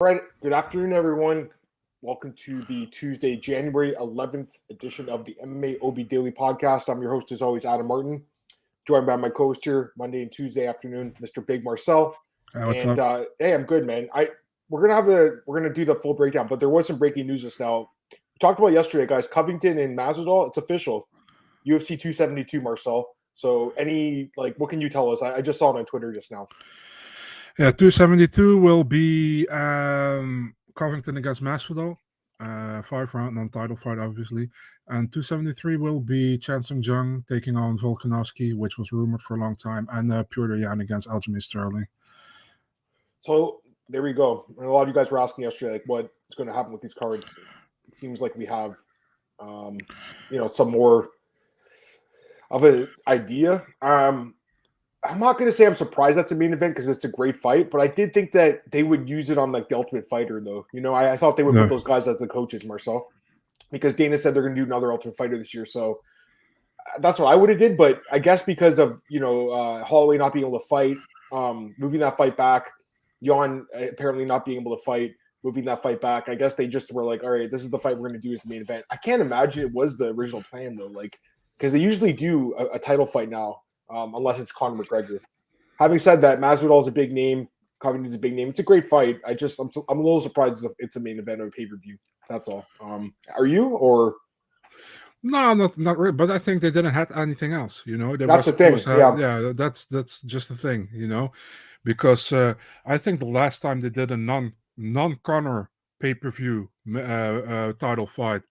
All right, good afternoon, everyone. Welcome to the Tuesday, January 11th edition of the MMAOB Daily Podcast. I'm your host, as always, Adam Martin, joined by my co-host here Monday and Tuesday afternoon, Mr. Big Marcel. What's up? Hey, I'm good, man. We're gonna do the full breakdown, but there was some breaking news just now. We talked about yesterday, guys. Covington and Masvidal, it's official. UFC 272, Marcel. So, what can you tell us? I just saw it on Twitter just now. Yeah, 272 will be Covington against Masvidal, 5-round non-title fight, obviously. And 273 will be Chan Sung Jung taking on Volkanovski, which was rumored for a long time, and Petr Yan against Aljamain Sterling. So there we go. And a lot of you guys were asking yesterday, like, what's going to happen with these cards? It seems like we have, some more of an idea. I'm not going to say I'm surprised that's a main event because it's a great fight, but I did think that they would use it on like the Ultimate Fighter, though. You know, I thought they would put those guys as the coaches, Marcel, because Dana said they're going to do another Ultimate Fighter this year. So that's what I would have did. But I guess because of Holloway not being able to fight, moving that fight back, Yan apparently not being able to fight, moving that fight back. I guess they just were like, all right, this is the fight we're going to do as the main event. I can't imagine it was the original plan though, like because they usually do a title fight now. Unless it's Conor McGregor. Having said that, Masvidal is a big name. Covington's a big name. It's a great fight. I'm a little surprised it's a main event or a pay-per-view. That's all. Are you or? No, not really. But I think they didn't have anything else. You know, that's the thing. Yeah, that's just the thing. You know, because I think the last time they did a non-Conor pay-per-view title fight.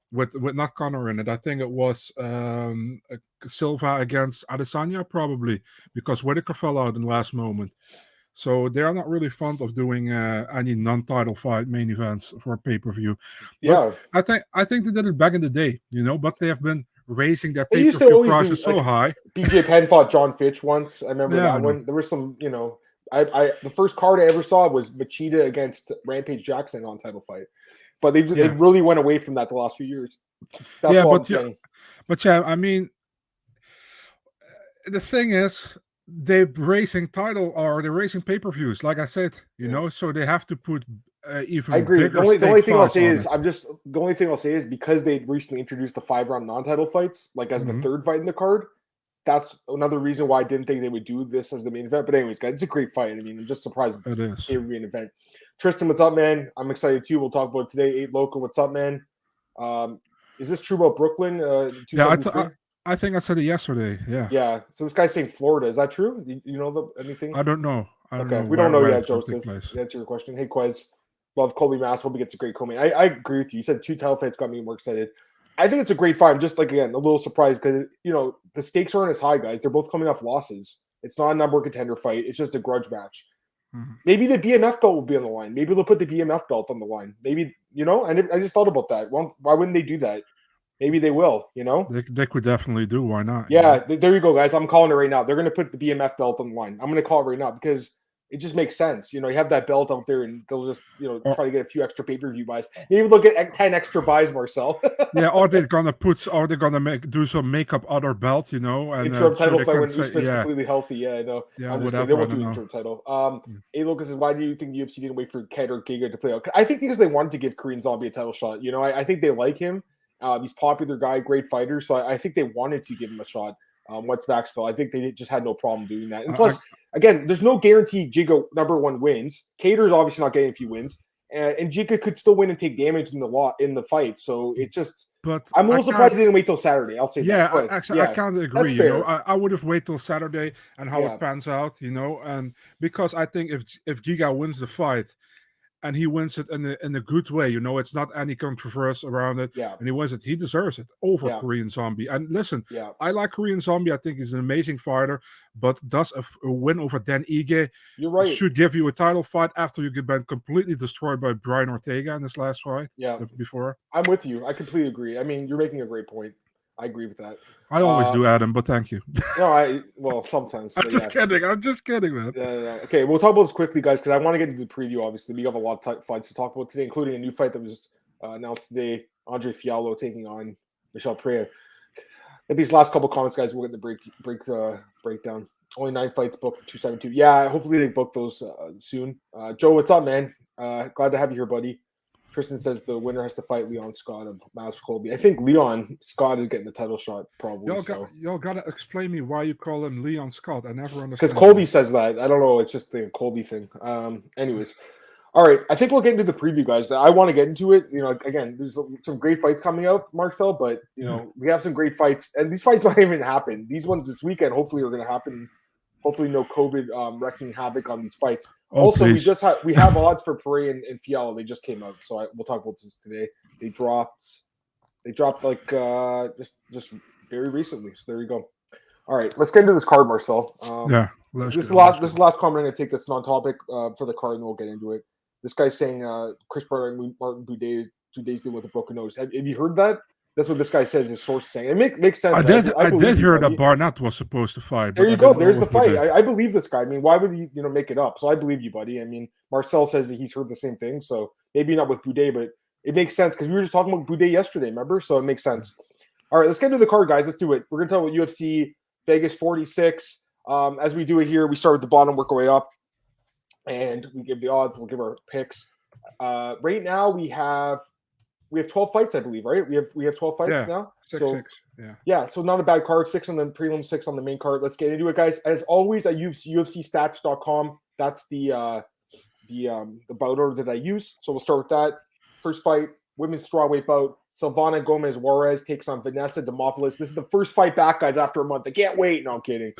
With not Conor in it, I think it was Silva against Adesanya probably because Whitaker fell out in the last moment. So they are not really fond of doing any non-title fight main events for pay-per-view. Yeah, I think they did it back in the day, but they have been raising their pay-per-view prices so high. BJ Penn fought John Fitch once. I remember that one. There was some, I the first card I ever saw was Machida against Rampage Jackson on title fight. But they really went away from that the last few years. But I mean, the thing is, they're racing pay-per-views. Like I said, so they have to put even. I agree. Bigger the only thing I'll say is because they recently introduced the 5-round non-title fights, like as the third fight in the card. That's another reason why I didn't think they would do this as the main event. But anyways, guys, it's a great fight. I mean, I'm just surprised it's a main event. Tristan, what's up, man? I'm excited too. We'll talk about it today. 8 Loco, what's up, man? Is this true about Brooklyn? I think I said it yesterday. Yeah. Yeah. So this guy's saying Florida. Is that true? You know anything? I don't know. We don't know yet, Joseph. To answer your question. Hey, Quez. Love Colby Mass. Hope he gets a great co-main. I agree with you. You said 2 title fights got me more excited. I think it's a great fight. I'm just again a little surprised because the stakes aren't as high, guys. They're both coming off losses. It's not a number 1 contender fight. It's just a grudge match. Mm-hmm. Maybe the BMF belt will be on the line. Maybe they'll put the BMF belt on the line. Maybe I just thought about that. Well, why wouldn't they do that? Maybe they will. They could definitely do. Why not? Yeah, there you go, guys. I'm calling it right now. They're going to put the BMF belt on the line. I'm going to call it right now because it just makes sense. You have that belt out there, and they'll just try to get a few extra pay-per-view buys. Maybe they'll get 10 extra buys, Marcel. Yeah, or they're gonna do some makeup other belt, and interim title fight when Usman's completely healthy. Yeah, I know. Yeah, whatever. They won't do interim title. A Lucas says, why do you think the UFC didn't wait for Kattar or Giga to play out? I think because they wanted to give Korean Zombie a title shot. I think they like him. He's a popular guy, great fighter. So I think they wanted to give him a shot. What's Maxville? I think they just had no problem doing that. And plus, again, there's no guarantee Giga number 1 wins. Kattar's obviously not getting a few wins. And Giga could still win and take damage in the fight. So it just I'm a little surprised they didn't wait till Saturday. I'll say that. Actually, I can't agree. I would have waited till Saturday and how it pans out, and because I think if Giga wins the fight and he wins it in a good way, it's not any controversy around it. Yeah. And he wins it. He deserves it over Korean Zombie. And listen, I like Korean Zombie. I think he's an amazing fighter. But does a win over Dan Ige should give you a title fight after you've been completely destroyed by Brian Ortega in this last fight? Yeah. Before. I'm with you. I completely agree. I mean, you're making a great point. I agree with that. I always do, Adam, but thank you. No, sometimes. I'm just kidding, man. No. Okay, we'll talk about this quickly, guys, because I want to get into the preview, obviously. We have a lot of fights to talk about today, including a new fight that was announced today. Andre Fiallo taking on Michel Pereira. At these last couple comments, guys, we'll get the breakdown. Only 9 fights booked for 272. Yeah, hopefully they book those soon. Joe, what's up, man? Glad to have you here, buddy. Tristan says the winner has to fight Leon Scott of Mas Colby. I think Leon Scott is getting the title shot, probably. Y'all gotta explain me why you call him Leon Scott. I never understand. Because Colby says that. I don't know. It's just the Colby thing. Anyways. All right. I think we'll get into the preview, guys. I want to get into it. Again, there's some great fights coming out, Marcel, but, we have some great fights. And these fights don't even happen. These ones this weekend hopefully are going to happen. Hopefully no COVID wrecking havoc on these fights. Also, please. we have odds for Pereira and Fiala. They just came out. So we'll talk about this today. They dropped like just very recently. So there you go. All right, let's get into this card, Marcel. This is the last comment. I'm going to take this non-topic for the card, and we'll get into it. This guy's saying Chris Barnett and Martin Boudet 2 days dealing with a broken nose. Have you heard that? That's what this guy says. His source saying it makes sense. I did hear that Barnett was supposed to fight. There you go. There's the fight. I believe this guy. I mean, why would he make it up? So I believe you, buddy. I mean, Marcel says that he's heard the same thing. So maybe not with Boudet, but it makes sense because we were just talking about Boudet yesterday. Remember? So it makes sense. All right, let's get into the card, guys. Let's do it. We're gonna talk about UFC Vegas 46. As we do it here, we start at the bottom, work our way up, and we give the odds. We'll give our picks. Right now we have 12 fights, I believe, right? We have 12 fights now. Six. Yeah, so not a bad card. 6 on the prelim, 6 on the main card. Let's get into it, guys. As always, I use UFCstats.com. That's the bout order that I use. So we'll start with that. First fight, women's strawweight bout. Silvana Gomez Juarez takes on Vanessa Demopoulos. This is the first fight back, guys, after a month. I can't wait. No, I'm kidding.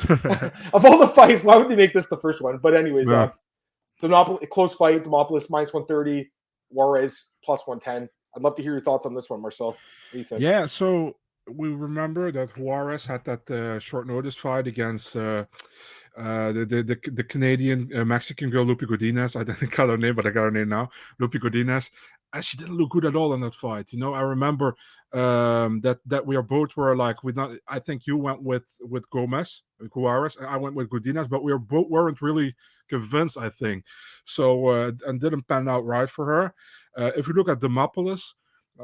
Of all the fights, why would they make this the first one? But anyways, close fight. Demopoulos minus 130, Juarez plus 110. I'd love to hear your thoughts on this one, Marcel. What do you think? Yeah, so we remember that Juarez had that short notice fight against the Canadian Mexican girl Lupi Godinez. I didn't got her name, but I got her name now. Lupi Godinez. And she didn't look good at all in that fight. I remember that we were like, I think you went with Gomez, Juarez, and I went with Godinez, but we weren't really convinced, I think. So and didn't pan out right for her. If you look at Demopoulos,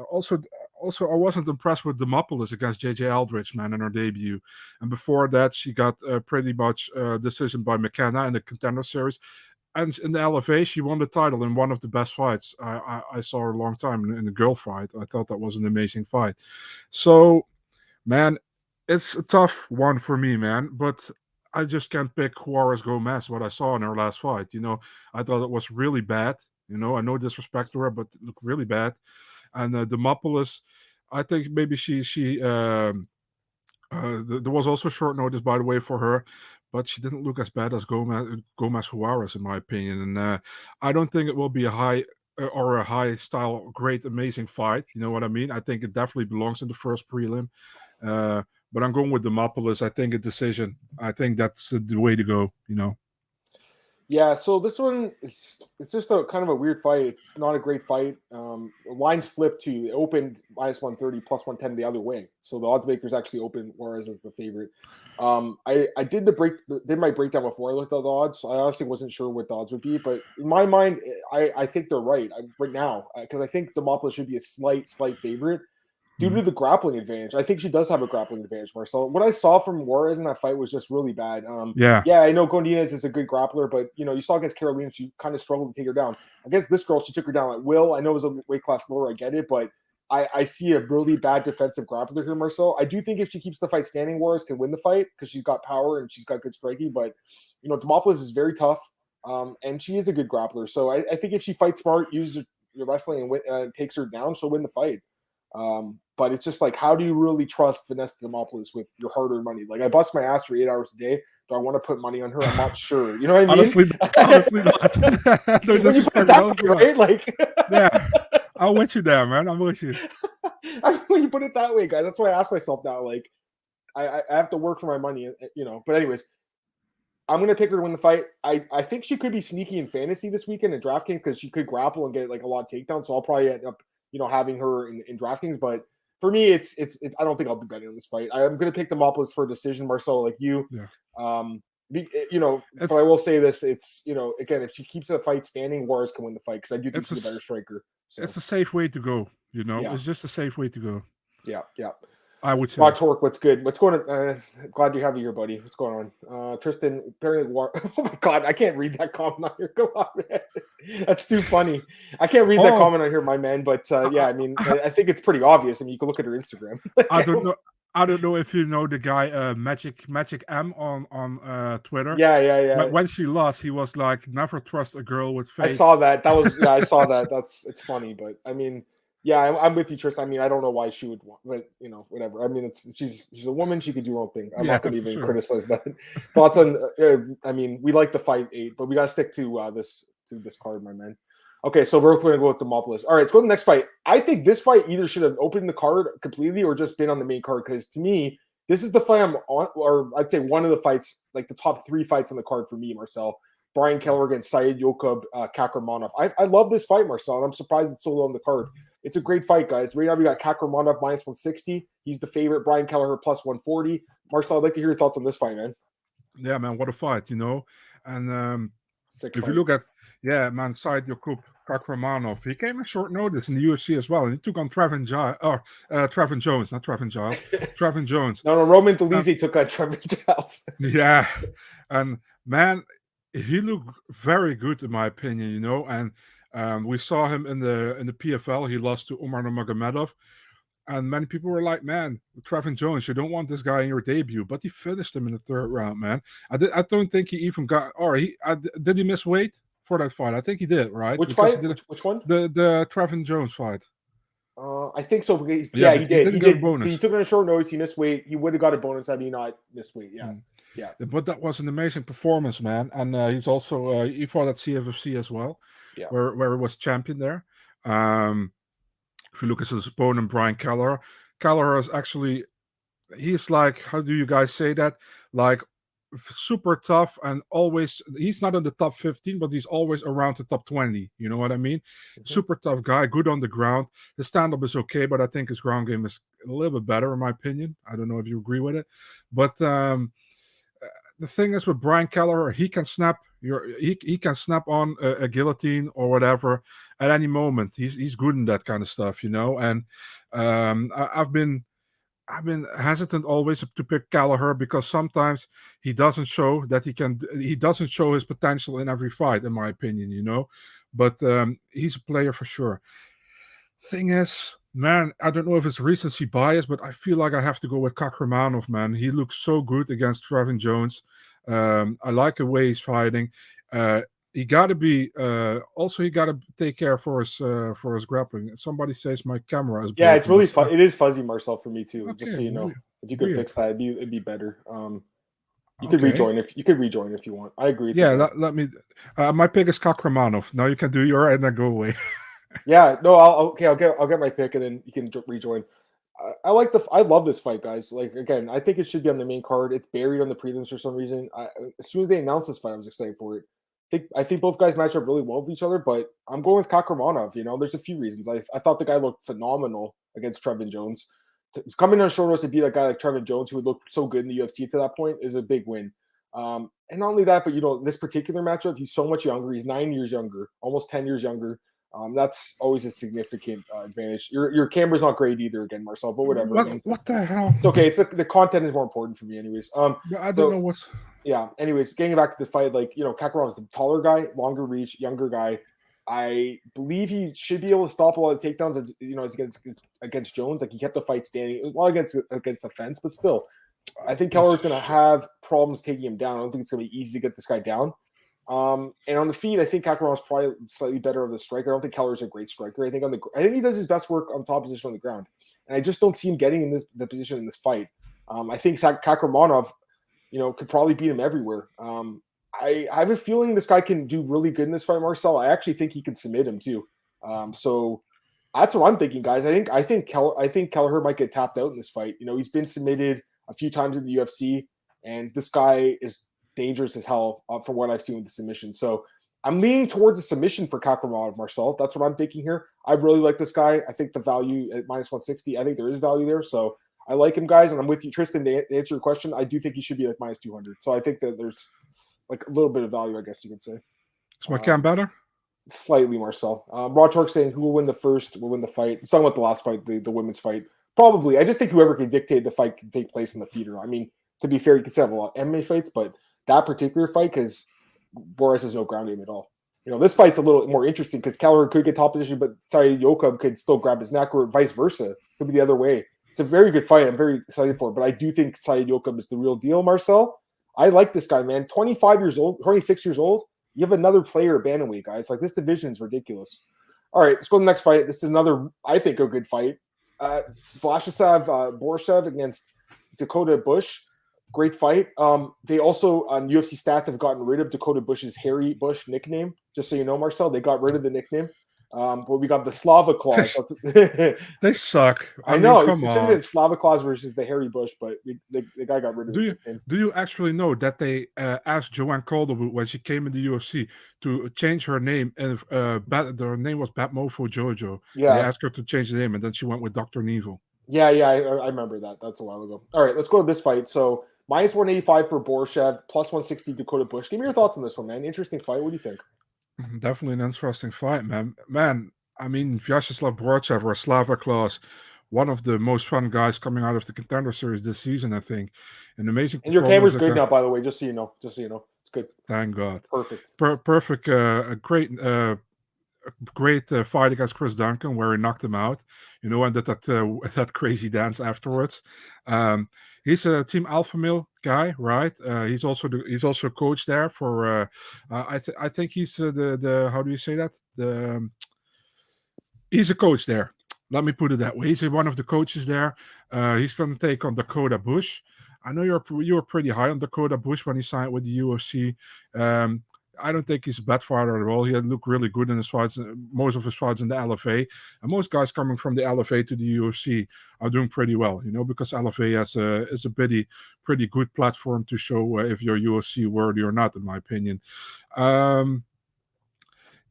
also I wasn't impressed with Demopoulos against JJ Aldrich, man, in her debut. And before that, she got pretty much decision by McKenna in the Contender Series. And in the LFA, she won the title in one of the best fights I saw her a long time in the girl fight. I thought that was an amazing fight. So, man, it's a tough one for me, man. But I just can't pick Juarez Gomez, what I saw in her last fight. I thought it was really bad. I no disrespect to her, but it looked really bad. And Demopoulos, I think maybe there was also short notice, by the way, for her, but she didn't look as bad as Gomez Juarez, in my opinion. And I don't think it will be a high style, great, amazing fight. You know what I mean? I think it definitely belongs in the first prelim. But I'm going with Demopoulos. I think a decision. I think that's the way to go. Yeah, so this one it's just a kind of a weird fight. It's not a great fight. The lines flipped to it opened minus 130 plus 110 the other way. So the odds makers actually opened Juarez as the favorite. I did my breakdown before I looked at the odds. So I honestly wasn't sure what the odds would be, but in my mind, I think they're right right now because I think Demopoulos should be a slight favorite. Due to the grappling advantage. I think she does have a grappling advantage, Marcel. What I saw from Juarez in that fight was just really bad. Yeah, I know Godinez is a good grappler, but you saw against Carolina, she kind of struggled to take her down. Against this girl, she took her down at will. I know it was a weight class lower, I get it, but I see a really bad defensive grappler here, Marcel. I do think if she keeps the fight standing, Juarez can win the fight because she's got power and she's got good striking, but Demopoulos is very tough, and she is a good grappler. So I think if she fights smart, uses your wrestling and takes her down, she'll win the fight. But it's just like, how do you really trust Vanessa Demopoulos with your hard-earned money? Like, I bust my ass for 8 hours a day. Do I want to put money on her? I'm not sure. You know what I mean? Honestly not. When you put it that way, right? Like, yeah, I'm with you there, man. I'm with you. When you put it that way, guys, that's why I ask myself now. Like, I have to work for my money, But anyways, I'm going to pick her to win the fight. I think she could be sneaky in fantasy this weekend in DraftKings because she could grapple and get like a lot of takedowns. So I'll probably end up having her in DraftKings, but for me, it's I don't think I'll be betting on this fight. I'm going to pick Demopoulos for a decision, Marcel, like you. Yeah. But I will say this: it's again, if she keeps the fight standing, Juarez can win the fight because I do think she's a better striker. So. It's a safe way to go. Yeah. It's just a safe way to go. Yeah. I would say. Rod Torque, what's good? What's going on? Glad to have you here, buddy. What's going on? Tristan, apparently, oh my God, I can't read that comment on here. Go on, man. That's too funny. I can't read that comment on here, my man. But yeah, I mean, I think it's pretty obvious. I mean, you can look at her Instagram. I don't know if you know the guy Magic M on Twitter. Yeah. When she lost, he was like, "Never trust a girl with face." I saw that. I saw that. It's funny, but I mean, yeah, I'm with you, Tristan. I mean, I don't know why she would want, but whatever. I mean, she's a woman. She could do her own thing. I'm not going to even criticize that. Thoughts on? I mean, we like the fight 8, but we got to stick to this card, my man. Okay, so we're going to go with Demopoulos. All right, let's go to the next fight. I think this fight either should have opened the card completely or just been on the main card, because to me, this is the fight I'm on, or I'd say one of the fights, like the top 3 fights on the card for me, Marcel. Brian Keller against Said Yokub Kakramanov. I love this fight, Marcel, and I'm surprised it's so low on the card. It's a great fight, guys. Right now we got Kakramanov minus 160. He's the favorite. Brian Kelleher plus 140. Marcel, I'd like to hear your thoughts on this fight, man. Yeah, man, what a fight, And if you look at, Said Yokub Kakramanov, he came at short notice in the UFC as well, and he took on Trevin Jones, not Trevin Giles, Trevin Jones. No, Roman Dolidze took on Trevin Giles. Yeah, and man, he looked very good in my opinion, and we saw him in the PFL. He lost to Umar Nurmagomedov, and many people were like, "Man, Trevin Jones, you don't want this guy in your debut," but he finished him in the 3rd round, man. I don't think he even got, or did he miss weight for that fight? I think he did, right? Which fight? Which one? The Trevin Jones fight. I think so. Yeah, he did. He did. Bonus. He took it on a short notice. He missed weight. He would have got a bonus had he not missed weight. Yeah. Yeah. But that was an amazing performance, man. And he's also he fought at CFFC as well, where he was champion there. If you look at his opponent, Brian Keller is actually, he's like, how do you guys say that? Like super tough, and always, he's not in the top 15, but he's always around the top 20. You know what I mean? Mm-hmm. Super tough guy, good on the ground. His stand-up is okay, but I think his ground game is a little bit better, in my opinion. I don't know if you agree with it. But the thing is with Brian Keller, he can snap he can snap on a guillotine or whatever at any moment. He's good in that kind of stuff, And I've been hesitant always to pick Kelleher, because sometimes he doesn't show that he doesn't show his potential in every fight, in my opinion, But he's a player for sure. Thing is, man, I don't know if it's recency bias, but I feel like I have to go with Kakramanov, man. He looks so good against Trevin Jones. I like the way he's fighting. He got to be also. He got to take care for his grappling. Somebody says my camera is broken. Yeah, it's really fun. It is fuzzy, Marcel, for me too. Okay, just so you know, if you could fix that, it'd be better. You could rejoin if you want. I agree. Yeah, let me. My pick is Kakramanov. Now you can do your and then go away. Yeah, no, I'll get my pick and then you can rejoin. I love this fight, guys. Like, again, I think it should be on the main card. It's buried on the prelims for some reason. As soon as they announced this fight, I was excited for it. I think both guys match up really well with each other, but I'm going with Kakramanov. There's a few reasons. I thought the guy looked phenomenal against Trevin Jones. Coming on short notice to beat a guy like Trevin Jones, who would look so good in the UFC to that point, is a big win. And not only that, but this particular matchup, he's so much younger. He's 9 years younger, almost 10 years younger. That's always a significant advantage. Your camera's not great either, again, Marcel, but whatever. What the hell? It's okay. It's the content is more important for me, anyways. I don't know what's. Yeah. Anyways, getting back to the fight, Kakarov is the taller guy, longer reach, younger guy. I believe he should be able to stop a lot of takedowns. Against Jones, like he kept the fight standing. It was well against the fence, but still, I think Keller's going to have problems taking him down. I don't think it's going to be easy to get this guy down. And on the feet, I think Kakramov's probably slightly better of the striker. I don't think Keller's a great striker. I think he does his best work on top position on the ground, and I just don't see him getting in the position in this fight. I think Kakramanov, could probably beat him everywhere. I have a feeling this guy can do really good in this fight, Marcel. I actually think he can submit him too. So that's what I'm thinking, guys. I think Kelleher might get tapped out in this fight. He's been submitted a few times in the UFC, and this guy is dangerous as hell from what I've seen with the submission. So I'm leaning towards a submission for Kakramanov, Marcel. That's what I'm thinking here. I really like this guy. I think the value at minus 160, I think there is value there. So I like him, guys. And I'm with you, Tristan, to answer your question. I do think he should be like minus 200. So I think that there's like a little bit of value, I guess you could say. Is my cam better? Slightly, Marcel. Rod Torque saying who will win the first will win the fight. I'm talking about the last fight, the women's fight. Probably. I just think whoever can dictate the fight can take place in the feeder. I mean, to be fair, you could have a lot of MMA fights, but that particular fight, because Boris has no ground game at all. This fight's a little more interesting because Keller could get top position, but Yoka could still grab his neck, or vice versa. Could be the other way. It's a very good fight. I'm very excited for it, but I do think Yoka is the real deal, Marcel. I like this guy, man. 25 years old, 26 years old. You have another player at bantamweight, guys. Like, this division is ridiculous. All right, let's go to the next fight. This is another, I think, a good fight. Vlashislav Borshev against Dakota Bush. Great fight. They also, on UFC stats, have gotten rid of Dakota Bush's Harry Bush nickname. Just so you know, Marcel, they got rid of the nickname. But we got the Slava Claus. They suck. I know. It should have been Slava Claus versus the Harry Bush, but the guy got rid of it. Do you actually know that they asked Joanne Calderwood when she came in the UFC to change her name, and her name was Batmofo Jojo. Yeah. They asked her to change the name, and then she went with Dr. Neville. Yeah, I remember that. That's a while ago. All right, let's go to this fight. So minus 185 for Borshev, plus 160 Dakota Bush. Give me your thoughts on this one, man. Interesting fight. What do you think? Definitely an interesting fight, man. I mean, Vyacheslav Borshev or Slava Claus, one of the most fun guys coming out of the Contender Series this season, I think. An amazing. And your camera's good now, by the way. Just so you know, it's good. Thank God. Perfect. Perfect. A great fight against Chris Duncan, where he knocked him out. And did that crazy dance afterwards. He's a Team Alpha Male guy, right? He's also a coach there for. I think he's the how do you say that? He's a coach there. Let me put it that way. He's one of the coaches there. He's going to take on Dakota Bush. I know you were pretty high on Dakota Bush when he signed with the UFC. I don't think he's a bad fighter at all. He had looked really good in his fights, most of his fights in the LFA. And most guys coming from the LFA to the UFC are doing pretty well, because LFA is a pretty good platform to show if you're UFC worthy or not, in my opinion.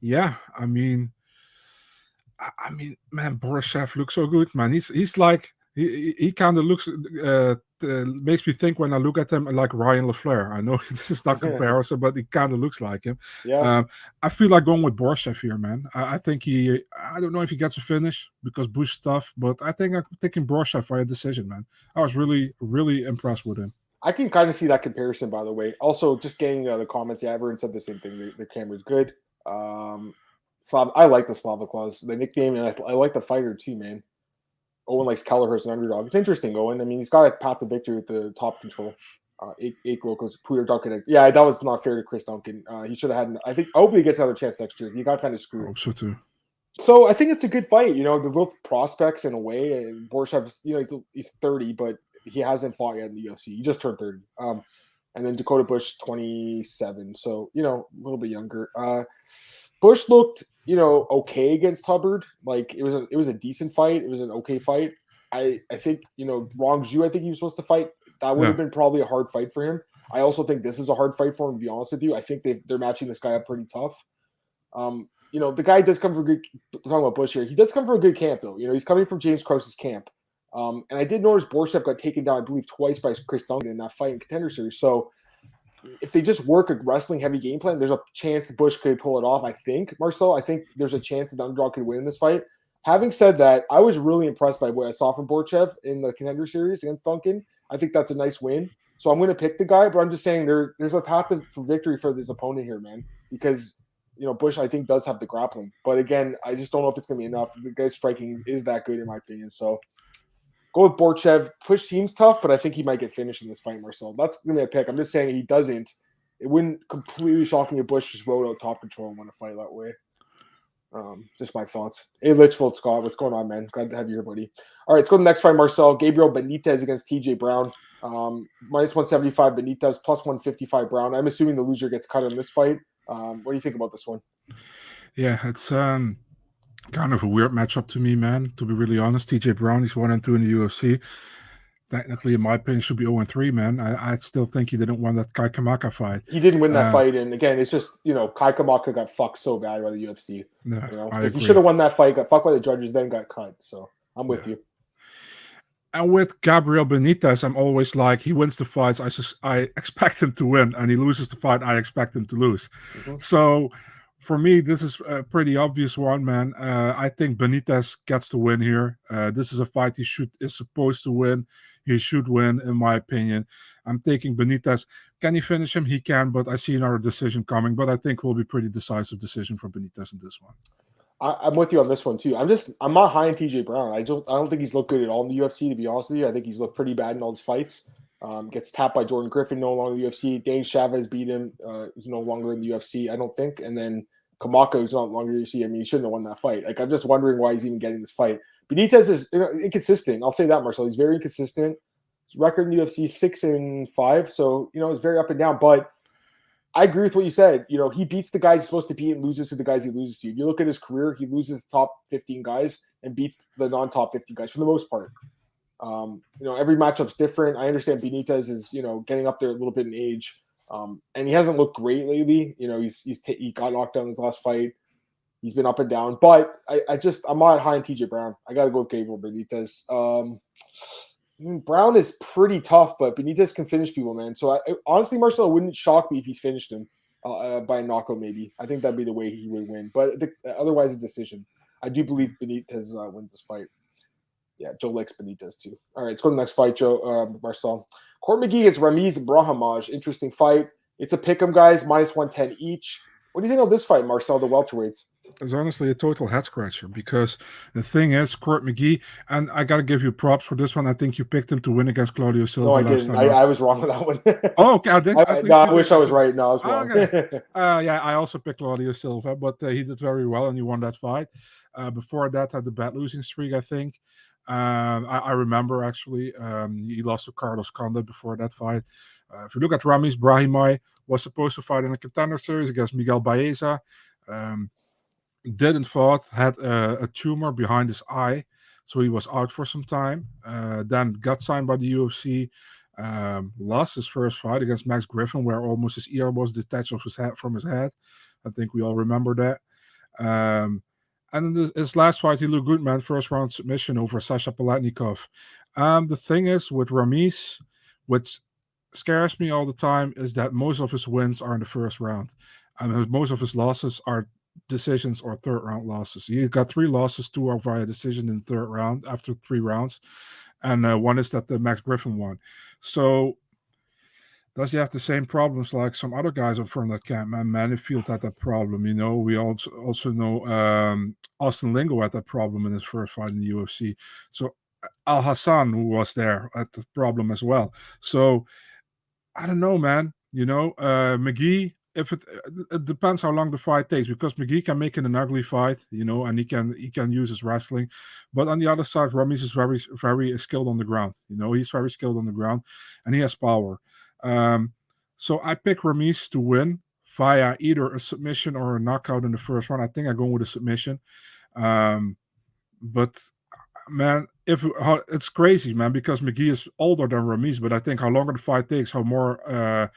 Yeah, I mean, man, Borishev looks so good, man. He's like he kind of looks makes me think when I look at him like Ryan LaFleur. I know this is not comparison, but he kind of looks like him. Yeah. I feel like going with Borshev here, man. I think I don't know if he gets a finish because Bush stuff, but I think I'm taking Borshev for a decision, man. I was really, really impressed with him. I can kind of see that comparison, by the way. Also, just getting the comments, yeah, everyone said the same thing. The camera's good. I like the Slava Claus, the nickname, and I like the fighter too, man. Owen likes Kelleher as an underdog. It's interesting, Owen. I mean, he's got a path to victory with the top control. Eight locals, Puyer Duncan. Yeah, that was not fair to Chris Duncan. He should have had. I hope he gets another chance next year. He got kind of screwed. I hope so too. So I think it's a good fight. They're both prospects in a way. And Borshev's, he's 30, but he hasn't fought yet in the UFC. He just turned 30. And then Dakota Bush 27. So a little bit younger. Bush looked, okay against Hubbard. Like it was a decent fight. It was an okay fight. I think, Rong Zhu, I think he was supposed to fight. That would have been probably a hard fight for him. I also think this is a hard fight for him, to be honest with you. I think they're matching this guy up pretty tough. The guy does come from talking about Bush here. He does come from a good camp, though. He's coming from James Krause's camp. And I did notice Borshev got taken down, I believe, twice by Chris Duncan in that fight in Contender Series. So if they just work a wrestling heavy game plan, there's a chance that Bush could pull it off. I think, Marcel, there's a chance that the underdog could win in this fight. Having said that, I was really impressed by what I saw from Borshev in the Contender Series against Duncan. I think that's a nice win. So I'm going to pick the guy, but I'm just saying there's a path for victory for this opponent here, man, because Bush, I think, does have the grappling. But again, I just don't know if it's going to be enough. The guy's striking is that good, in my opinion. So go with Borshev. Push seems tough, but I think he might get finished in this fight, Marcel. That's going to be a pick. I'm just saying he doesn't. It wouldn't completely shock me if Bush just wrote out top control and want to fight that way. Just my thoughts. Hey, Litchfield Scott, what's going on, man? Glad to have you here, buddy. All right, let's go to the next fight, Marcel. Gabriel Benitez against TJ Brown. Minus 175 Benitez, plus 155 Brown. I'm assuming the loser gets cut in this fight. What do you think about this one? Yeah, it's kind of a weird matchup to me, man. To be really honest, TJ Brown, he's 1-2 in the UFC. Technically, in my opinion, should be 0-3, man. I still think he didn't win that Kai Kamaka fight. He didn't win that fight, and again, it's just Kai Kamaka got fucked so bad by the UFC. He should have won that fight, got fucked by the judges, then got cut. So I'm with you. And with Gabriel Benitez, I'm always like, he wins the fights, I expect him to win, and he loses the fight, I expect him to lose. Mm-hmm. So for me, this is a pretty obvious one, man. I think Benitez gets the win here. This is a fight is supposed to win. He should win, in my opinion. I'm taking Benitez. Can he finish him? He can, but I see another decision coming. But I think it will be pretty decisive decision for Benitez in this one. I'm with you on this one too. I'm not high on TJ Brown. I don't think he's looked good at all in the UFC, to be honest with you. I think he's looked pretty bad in all his fights. Gets tapped by Jordan Griffin, no longer in the UFC. Dane Chavez beat him. He's no longer in the UFC, I don't think. And then Kamaka is no longer in the UFC. I mean, he shouldn't have won that fight. Like, I'm just wondering why he's even getting this fight. Benitez is inconsistent. I'll say that, Marcel. He's very inconsistent. His record in the UFC 6-5, so it's very up and down. But I agree with what you said. He beats the guys he's supposed to beat and loses to the guys he loses to. If you look at his career, he loses top 15 guys and beats the non-top 15 guys for the most part. Every matchup's different. I understand Benitez is, getting up there a little bit in age. And he hasn't looked great lately. He got knocked down in his last fight. He's been up and down. But I'm not high on TJ Brown. I got to go with Gabriel Benitez. Brown is pretty tough, but Benitez can finish people, man. So honestly, Marcel, wouldn't shock me if he's finished him by a knockout. Maybe I think that'd be the way he would win. But otherwise, a decision. I do believe Benitez wins this fight. Yeah, Joe likes Benitez too. All right, let's go to the next fight, Marcel. Court McGee against Ramiz Brahimaj. Interesting fight. It's a pick'em, guys. -110 each. What do you think of this fight, Marcel? The welterweights. It's honestly a total head scratcher because the thing is, Court McGee, and I got to give you props for this one. I think you picked him to win against Claudio Silva. No, I didn't. I was wrong with that one. Oh, okay. I did. I wish I was right. No, I was wrong. Okay. Yeah, I also picked Claudio Silva, but he did very well and he won that fight. Before that, had the bad losing streak, I think. I remember actually he lost to Carlos Condit before that fight. If you look at Ramiz Brahimaj, was supposed to fight in a contender series against Miguel Baeza. Didn't fought, had a tumor behind his eye, so he was out for some time. Then got signed by the UFC. Lost his first fight against Max Griffin, where almost his ear was detached from his head. I think we all remember that. And in his last fight, he looked good, man. First round submission over Sasha Palatnikov. The thing is with Ramiz, what scares me all the time is that most of his wins are in the first round, and most of his losses are decisions or third round losses. He got 3 losses, 2 are via decision in the third round after 3 rounds, and one is that the Max Griffin won. So does he have the same problems like some other guys from that camp? Man, Manifield had that problem. We also know Austin Lingo had that problem in his first fight in the UFC. So Al Hassan, who was there, had the problem as well. So I don't know, man. McGee. If it depends how long the fight takes, because McGee can make it an ugly fight, and he can use his wrestling. But on the other side, Ramiz is very, very skilled on the ground. He's very skilled on the ground, and he has power. So I pick Ramiz to win via either a submission or a knockout in the first round. I think I'm going with a submission. But man, it's crazy, man, because McGee is older than Ramiz. But I think how longer the fight takes, how more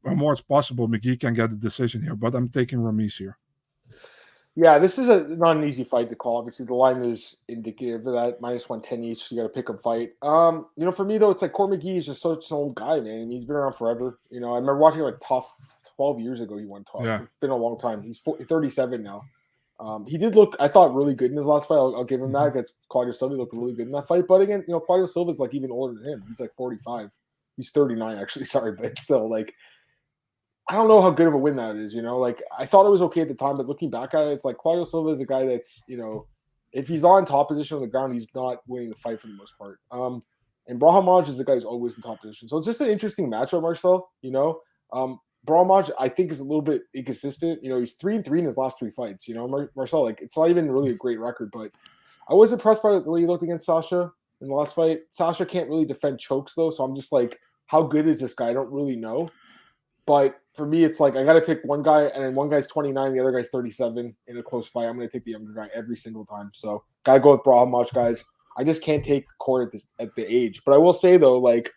it's possible McGee can get the decision here, but I'm taking Ramiz here. Yeah, this is not an easy fight to call. Obviously, the line is indicative of that. -110 each. So you got to pick up fight. For me though, it's like Court McGee is just such an old guy, man. He's been around forever. I remember watching him at Tough 12 years ago. He won Tough. Yeah. It's been a long time. He's 37 now. He did look, I thought, really good in his last fight. I'll give him that against Claudio Silva. He looked really good in that fight. But again, Claudio Silva's like even older than him. He's like 45. He's 39 actually. Sorry, but still like. I don't know how good of a win that is, I thought it was okay at the time, but looking back at it, it's like Claudio Silva is a guy that's, if he's on top position on the ground, he's not winning the fight for the most part. And Brahimaj is a guy who's always in top position. So it's just an interesting matchup, Marcel, Brahimaj, I think, is a little bit inconsistent. He's 3-3 in his last 3 fights, Marcel, it's not even really a great record, but I was impressed by the way he looked against Sasha in the last fight. Sasha can't really defend chokes though. So I'm just like, how good is this guy? I don't really know. But for me, it's like I got to pick one guy, and then one guy's 29, the other guy's 37 in a close fight. I'm going to take the younger guy every single time. So got to go with Brahimaj, guys. I just can't take Court at the age. But I will say, though, the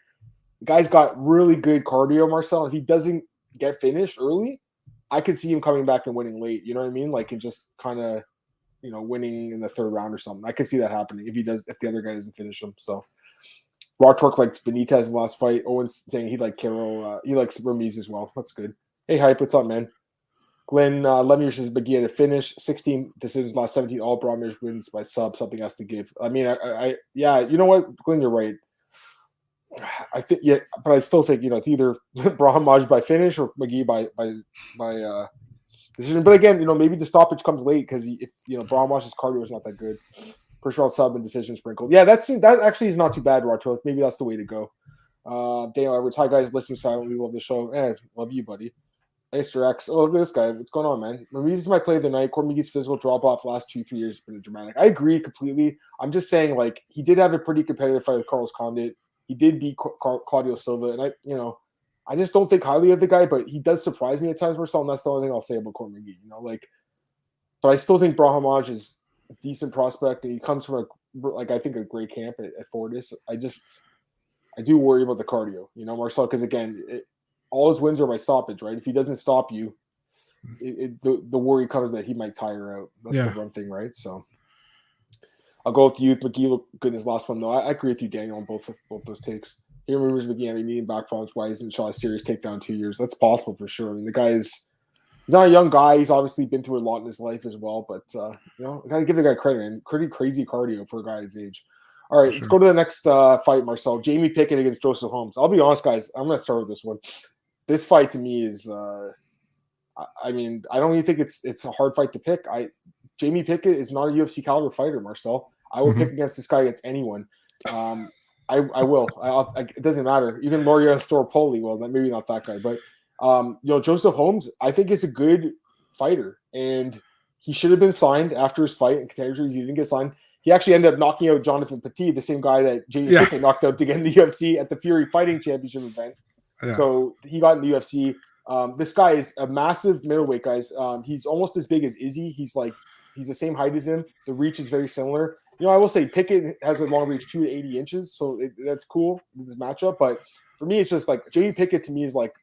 guy's got really good cardio, Marcel. If he doesn't get finished early, I could see him coming back and winning late. You know what I mean? And just kind of, winning in the third round or something. I could see that happening if the other guy doesn't finish him. So Rocktork likes Benitez in the last fight. Owen's saying he likes Carol. He likes Ramiz as well. That's good. Hey, Hype, what's up, man? Glenn Lemire says Maia to finish. 16 decisions, last 17. All Brahmers wins by sub. Something has to give. I mean, yeah. You know what, Glenn, you're right. I think, yeah, but I still think it's either Brahmaj by finish or Maia by decision. But again, maybe the stoppage comes late because if Brahmaj's cardio is not that good. First round sub and decision sprinkled. Yeah, that actually is not too bad, Rotor. Maybe that's the way to go. Daniel Edwards, hi guys, listening silently. Love the show. Love you, buddy. Mr. X. Oh, look at this guy. What's going on, man? Ramirez is my play of the night. Cormig's physical drop off last 2-3 years has been dramatic. I agree completely. I'm just saying, like, he did have a pretty competitive fight with Carlos Condit. He did beat Claudio Silva, and I just don't think highly of the guy, but he does surprise me at times, Marcel, and that's the only thing I'll say about Cormig. But I still think Brahmaj is a decent prospect, and he comes from I think a great camp at Fortis. I do worry about the cardio, Marcel, because again, all his wins are by stoppage, right? If he doesn't stop you, the worry comes that he might tire out. That's the one thing, right? So I'll go with you. McGee looked good in his last one, though. I agree with you, Daniel, on both those takes. Here, rumors McGee having meeting back problems. Why isn't Shaw a serious takedown 2 years? That's possible for sure. I mean, the guy he's not a young guy. He's obviously been through a lot in his life as well. But I gotta give the guy credit, man. Pretty crazy cardio for a guy his age. All right, let's go to the next fight, Marcel. Jamie Pickett against Joseph Holmes. I'll be honest, guys. I'm gonna start with this one. This fight to me is, I don't even think it's a hard fight to pick. Jamie Pickett is not a UFC caliber fighter, Marcel. I will pick against this guy against anyone. I will. It doesn't matter. Even Loria Storopoli. Well, maybe not that guy, but Joseph Holmes, I think is a good fighter, and he should have been signed after his fight in Contender Series. He didn't get signed. He actually ended up knocking out Jonathan Petit, the same guy that Jamie Pickett knocked out to get in the UFC at the Fury Fighting Championship event. Yeah. So he got in the UFC. This guy is a massive middleweight, guys. He's almost as big as Izzy. He's the same height as him. The reach is very similar. I will say Pickett has a long reach, 2 to 80 inches, so that's cool with this matchup. But for me, it's just like Jamie Pickett to me is like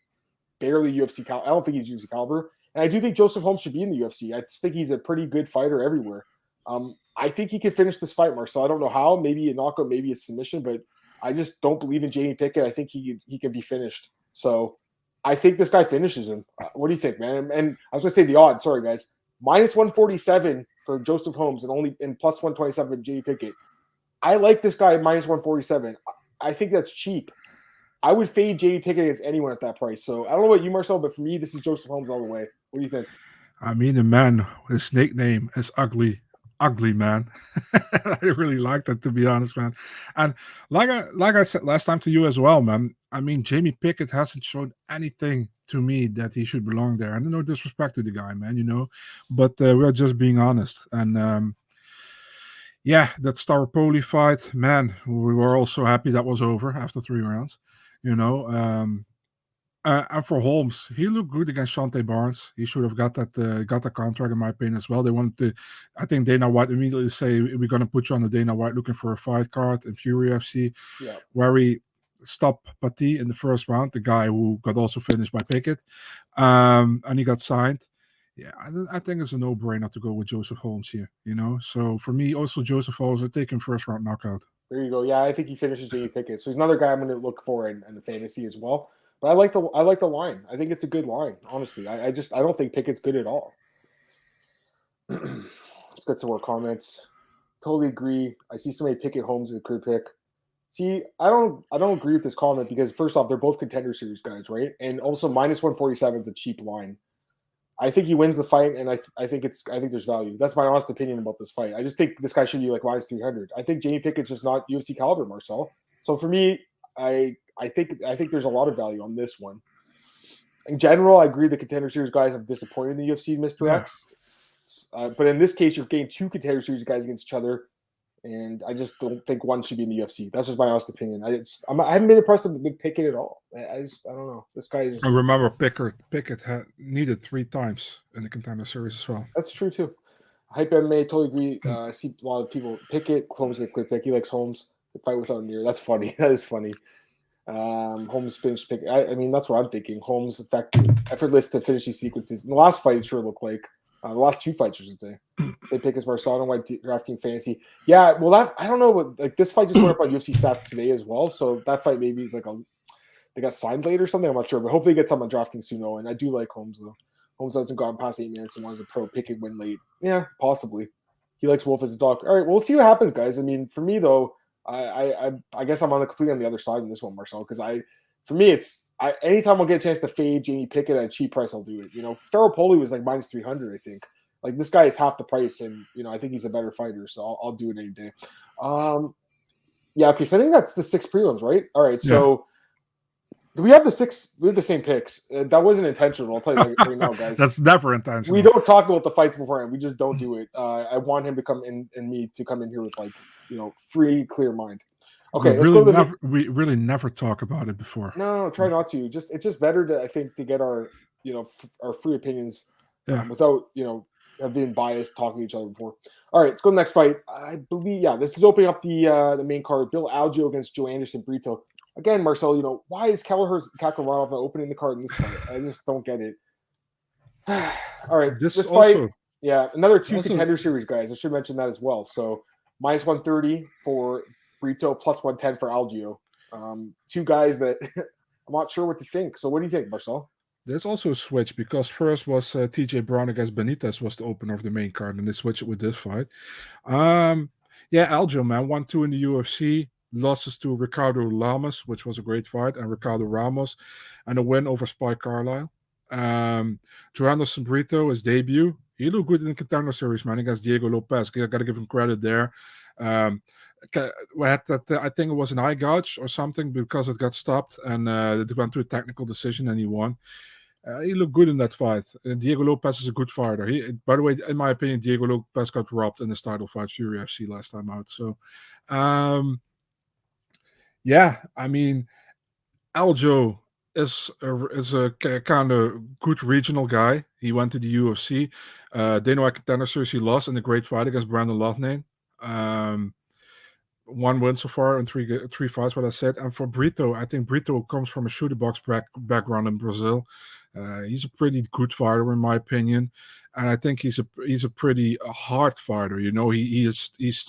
barely UFC caliber. I don't think he's UFC caliber, and I do think Joseph Holmes should be in the UFC. I just think he's a pretty good fighter everywhere. I think he can finish this fight, Marcel. I don't know how. Maybe a knockout, maybe a submission, but I just don't believe in Jamie Pickett. I think he can be finished. So I think this guy finishes him. What do you think, man? And I was going to say the odds. Sorry, guys. -147 for Joseph Holmes and plus 127 for Jamie Pickett. I like this guy at -147. I think that's cheap. I would fade Jamie Pickett against anyone at that price. So I don't know about you, Marcel, but for me, this is Joseph Holmes all the way. What do you think? I mean, the man, his nickname is Ugly. Ugly, man. I really like that, to be honest, man. And like I said last time to you as well, man, I mean, Jamie Pickett hasn't shown anything to me that he should belong there. And no disrespect to the guy, man, but we're just being honest. And that Staropoli fight, man, we were all so happy that was over after 3 rounds, and for Holmes, he looked good against Shante Barnes. He should have got that contract, in my opinion, as well. They wanted to, I think Dana White immediately say, we're going to put you on the Dana White looking for a fight card in Fury FC, where we stopped Pati in the first round, the guy who got also finished by Pickett, and he got signed. Yeah, I think it's a no-brainer to go with Joseph Holmes here, So for me, also Joseph Holmes, I take him first round knockout. There you go. Yeah, I think he finishes Jamie Pickett. So he's another guy I'm going to look for in the fantasy as well. But I like the line. I think it's a good line, honestly. I don't think Pickett's good at all. Let's get some more comments. Totally agree. I see somebody Pickett Holmes as a career pick. See, I don't agree with this comment because first off, they're both Contender Series guys, right? And also -147 is a cheap line. I think he wins the fight, and I think there's value. That's my honest opinion about this fight. I just think this guy should be like -300. I think Jamie Pickett's just not UFC caliber, Marcel. So for me, I think there's a lot of value on this one. In general, I agree the Contender Series guys have disappointed in the UFC, Mr. X. But in this case, you're getting 2 Contender Series guys against each other, and I just don't think one should be in the UFC. That's just my honest opinion. I haven't been impressed with Pickett at all. I don't know. This guy is. I remember Pickett had needed 3 times in the Contender Series as well. That's true too. Hype MMA, totally agree. I see a lot of people Pickett, Holmes a clear pick. He likes Holmes. The fight without Mir. That's funny. That is funny. Holmes finished pick. I mean, that's what I'm thinking. Holmes effective, effortless to finish these sequences. In the last fight, it sure looked like the last 2 fights, I should say. They pick as Marcel White DraftKings Fantasy. Yeah, well, that I don't know. But like this fight just went up on UFC stats today as well. So that fight maybe is like they got signed late or something. I'm not sure, but hopefully he gets some on DraftKings soon. And I do like Holmes though. Holmes hasn't gotten past 8 minutes and wants a pro pick and win late. Yeah, possibly. He likes Wolf as a dog. All right, we'll see what happens, guys. I mean, for me though, I guess I'm completely on the other side in this one, Marcel, because for me it's anytime I'll get a chance to fade Jamie Pickett at a cheap price, I'll do it. Staropoli was like minus 300, I think. Like this guy is half the price, and I think he's a better fighter, so I'll do it any day. Yeah, okay. So I think that's the 6 prelims, right? All right. So do we have the 6? We have the same picks. That wasn't intentional. I'll tell you right now, guys. That's never intentional. We don't talk about the fights beforehand. We just don't do it. I want him to come in and me to come in here with free, clear mind. Okay, we really never talk about it before. No, try not to. It's just better to, I think, to get our our free opinions without being biased talking to each other before. All right, let's go to the next fight. I believe this is opening up the main card. Bill Algeo against Joe Anderson Brito. Again, Marcel, why is Kelleher Kakarov opening the card in this fight? I just don't get it. All right, this fight, another 2 contender series guys. I should mention that as well. So minus 130 for Brito, plus 110 for Algeo. 2 guys that I'm not sure what to think. So what do you think, Marcel? There's also a switch because first was TJ Brown against Benitez was the opener of the main card, and they switched it with this fight. Algeo, man, 1-2 in the UFC. Losses to Ricardo Lamas, which was a great fight, and Ricardo Ramos, and a win over Spike Carlisle. Joe Anderson Brito, his debut. He looked good in the contender series, man, against Diego Lopez. I got to give him credit there. I think it was an eye gouge or something because it got stopped, and it went to a technical decision, and he won. He looked good in that fight. Diego Lopez is a good fighter. By the way, in my opinion, Diego Lopez got robbed in his title fight, Fury FC, last time out. So, I mean, Algeo is a kind of good regional guy. He went to the UFC. Dana White Contender Series, he lost in a great fight against Brandon Loughnane. 1 win so far in three fights, what I said. And for Brito, I think Brito comes from a shooter box background in Brazil. He's a pretty good fighter, in my opinion. And I think he's a pretty hard fighter. He's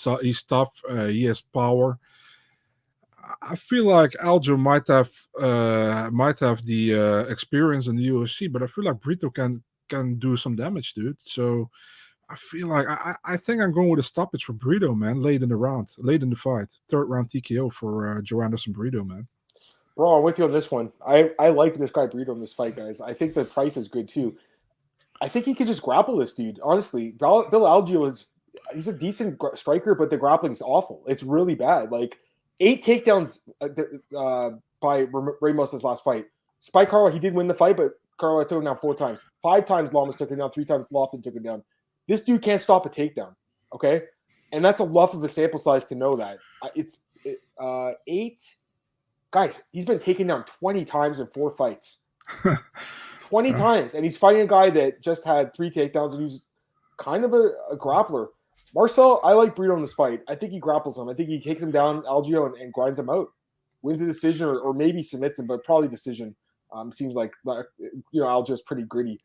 tough. He has power. I feel like Algeo might have the experience in the UFC, but I feel like Brito can do some damage, dude. So I feel like I think I'm going with a stoppage for Brito, man. Late in the fight, 3rd round TKO for Joe Anderson Brito, man. Bro, I'm with you on this one. I like this guy Brito in this fight, guys. I think the price is good too. I think he could just grapple this dude. Honestly, Bill Algeo he's a decent striker, but the grappling's awful. It's really bad. Like 8 takedowns by Ramos' last fight. Spike Carlisle, he did win the fight, but Carlisle took him down 4 times. 5 times Lamas took him down. 3 times Lofton took him down. This dude can't stop a takedown, okay? And that's enough of a sample size to know that. 8 guys, he's been taken down 20 times in 4 fights. 20 times. And he's fighting a guy that just had 3 takedowns and who's kind of a grappler. Marcel, I like Brito in this fight. I think he grapples him. I think he takes him down, Algeo, and grinds him out. Wins a decision or maybe submits him, but probably decision. Seems like, Algeo's pretty gritty.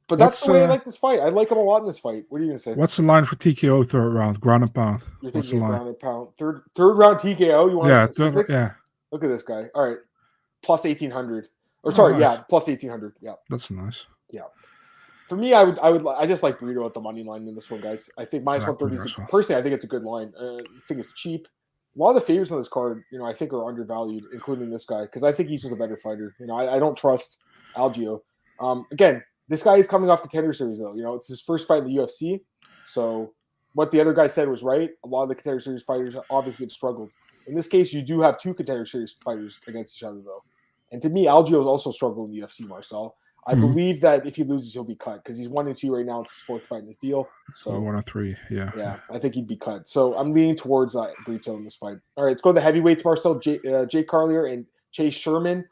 But that's the way I like this fight. I like him a lot in this fight. What are you going to say? What's the line for TKO 3rd round? Ground and pound. You're What's the thinking line? ground and pound. Third round TKO? You want yeah. Look at this guy. All right. Plus 1,800. Or sorry, nice. plus 1,800. Yeah. That's nice. Yeah. For me, I just like Brito at the money line in this one, guys. I think minus 130. Personally, I think it's a good line. I think it's cheap. A lot of the favorites on this card, I think are undervalued, including this guy, because I think he's just a better fighter. I don't trust Algeo. Again, this guy is coming off Contender Series, though. It's his first fight in the UFC. So what the other guy said was right. A lot of the Contender Series fighters obviously have struggled. In this case, you do have 2 Contender Series fighters against each other, though. And to me, Algeo has also struggled in the UFC, Marcel. I believe that if he loses, he'll be cut because he's 1-2 right now. It's his 4th fight in this deal. So 1-3, yeah. Yeah, I think he'd be cut. So I'm leaning towards Brito in this fight. All right, let's go to the heavyweights, Marcel. Jake Collier and Chase Sherman.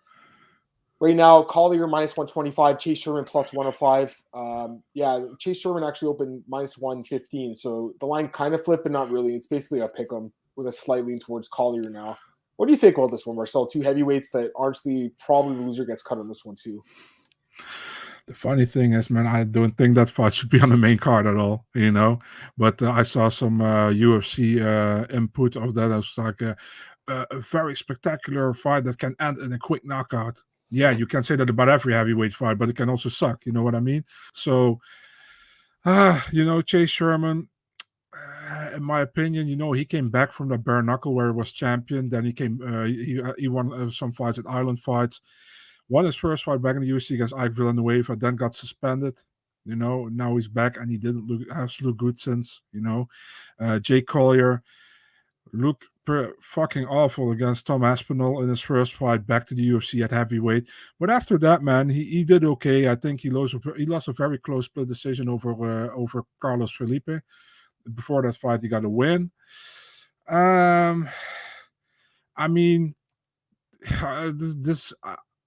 Right now, Collier minus 125, Chase Sherman plus 105. Chase Sherman actually opened minus 115. So the line kind of flipped, but not really. It's basically a pick 'em with a slight lean towards Collier now. What do you think about this one, Marcel? 2 heavyweights that honestly probably the loser gets cut on this one too. The funny thing is, man, I don't think that fight should be on the main card at all, But I saw some UFC input of that. It was like a very spectacular fight that can end in a quick knockout. Yeah, you can say that about every heavyweight fight, but it can also suck. You know what I mean? So, Chase Sherman, in my opinion, he came back from the bare knuckle where he was champion. Then he won some fights at Island Fights. Won his first fight back in the UFC against Ike Villanueva, then got suspended. Now he's back and he didn't look good since. Jake Collier looked fucking awful against Tom Aspinall in his first fight back to the UFC at heavyweight. But after that, man, he did okay. I think he lost a very close split decision over Carlos Felipe. Before that fight, he got a win. I mean, this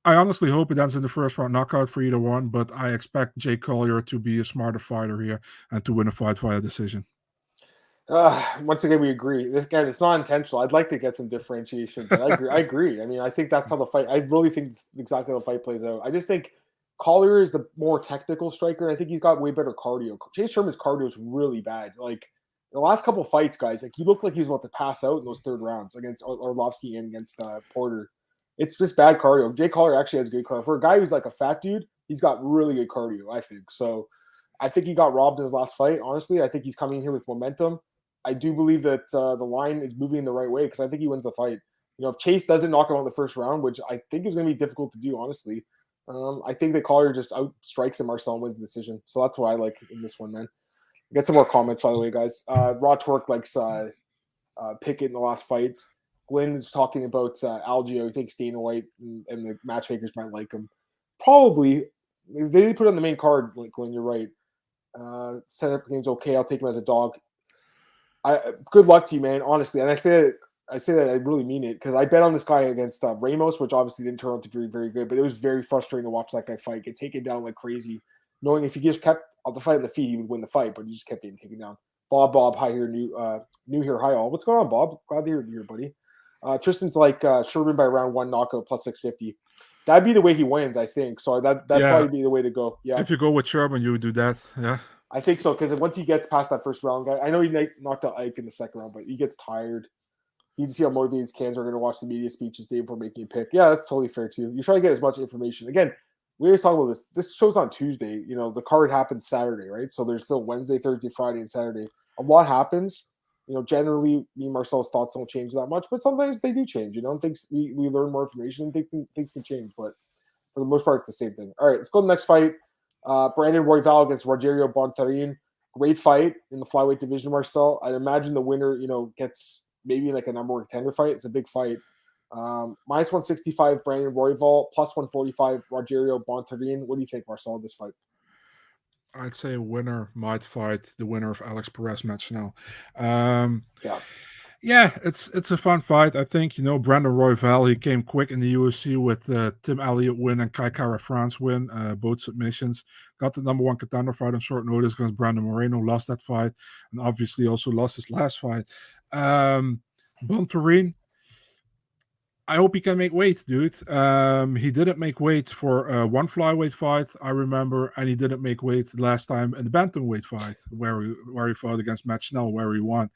I honestly hope it ends in the first round knockout for either one, but I expect Jake Collier to be a smarter fighter here and to win a fight via decision. Once again, we agree. This guy, it's not intentional. I'd like to get some differentiation, but I agree. I mean, I think that's how the fight. I really think it's exactly how the fight plays out. I just think Collier is the more technical striker, and I think he's got way better cardio. Chase Sherman's cardio is really bad. Like the last couple of fights, guys, like he looked like he was about to pass out in those third rounds against Orlovsky and against Porter. It's just bad cardio. Jake Collier actually has good cardio. For a guy who's like a fat dude, he's got really good cardio, I think. So I think he got robbed in his last fight. Honestly, I think he's coming here with momentum. I do believe that the line is moving in the right way because I think he wins the fight. If Chase doesn't knock him out in the first round, which I think is going to be difficult to do, honestly, I think that Collier just outstrikes him. Marcel wins the decision. So that's what I like in this one, man. Get some more comments, by the way, guys. Raw Torque likes Pickett in the last fight. Glenn is talking about Algeo. He thinks Dana White and the matchmakers might like him. Probably. They didn't put it on the main card, like Glenn, you're right. Setup game's okay. I'll take him as a dog. Good luck to you, man, honestly. And I say that I really mean it because I bet on this guy against Ramos, which obviously didn't turn out to be very, very good. But it was very frustrating to watch that guy fight, get taken down like crazy, knowing if he just kept the fight on the feet, he would win the fight, but he just kept getting taken down. Bob, hi here, new here, hi all. What's going on, Bob? Glad to hear you here, buddy. Tristan's like Sherman by round one knockout plus 650. That'd be the way he wins, I think. So that'd probably be the way to go. Yeah. If you go with Sherman, you would do that. Yeah. I think so, because once he gets past that first round, guy, I know he knocked out Ike in the second round, but he gets tired. You see how motivated cans are going to watch the media speeches day before making a pick. Yeah, that's totally fair too. You try to get as much information. Again, we always talk about this. This show's on Tuesday. The card happens Saturday, right? So there's still Wednesday, Thursday, Friday, and Saturday. A lot happens. Generally, me and Marcel's thoughts don't change that much, but sometimes they do change. Things we learn more information. Things can change, but for the most part, it's the same thing. All right, let's go to the next fight. Brandon Royval against Rogerio Bontorin. Great fight in the flyweight division, Marcel. I'd imagine the winner, gets maybe like a number one contender fight. It's a big fight. Minus 165, Brandon Royval. Plus 145, Rogerio Bontorin. What do you think, Marcel, of this fight? I'd say a winner might fight the winner of Alex Perez match now. Yeah, it's a fun fight. I think, Brandon Royval, he came quick in the UFC with Tim Elliott win and Kai Kara France win, both submissions. Got the number one contender fight on short notice against Brandon Moreno, lost that fight, and obviously also lost his last fight. Bontorin, I hope he can make weight, dude. He didn't make weight for one flyweight fight, I remember, and he didn't make weight last time in the bantamweight fight where he fought against Matt Schnell, where he won.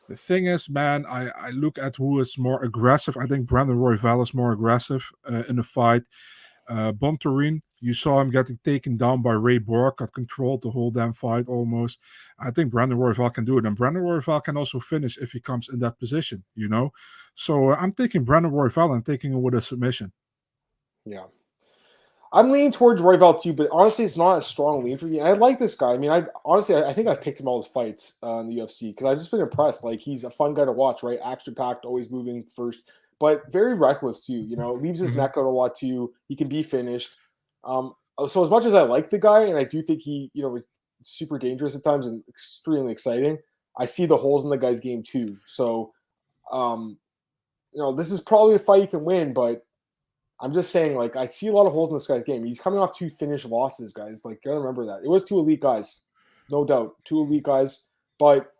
The thing is, man, I look at who is more aggressive. I think Brandon Royval is more aggressive in the fight. Bontorin, you saw him getting taken down by Ray Borg, got controlled the whole damn fight almost. I think Brandon Royval can do it, and Brandon Royval can also finish if he comes in that position, So I'm taking Brandon Royval and taking him with a submission. Yeah. I'm leaning towards Royval too, but honestly, it's not a strong lean for me. I like this guy. I mean, I think I've picked him all his fights in the UFC because I've just been impressed. Like, he's a fun guy to watch, right? Action-packed, always moving first, but very reckless too. Leaves his neck out a lot too. He can be finished. So as much as I like the guy, and I do think he, is super dangerous at times and extremely exciting, I see the holes in the guy's game too. So, this is probably a fight you can win, but I'm just saying, like, I see a lot of holes in this guy's game. He's coming off 2 finished losses, guys. Like, gotta remember that. It was 2 elite guys, no doubt. 2 elite guys, but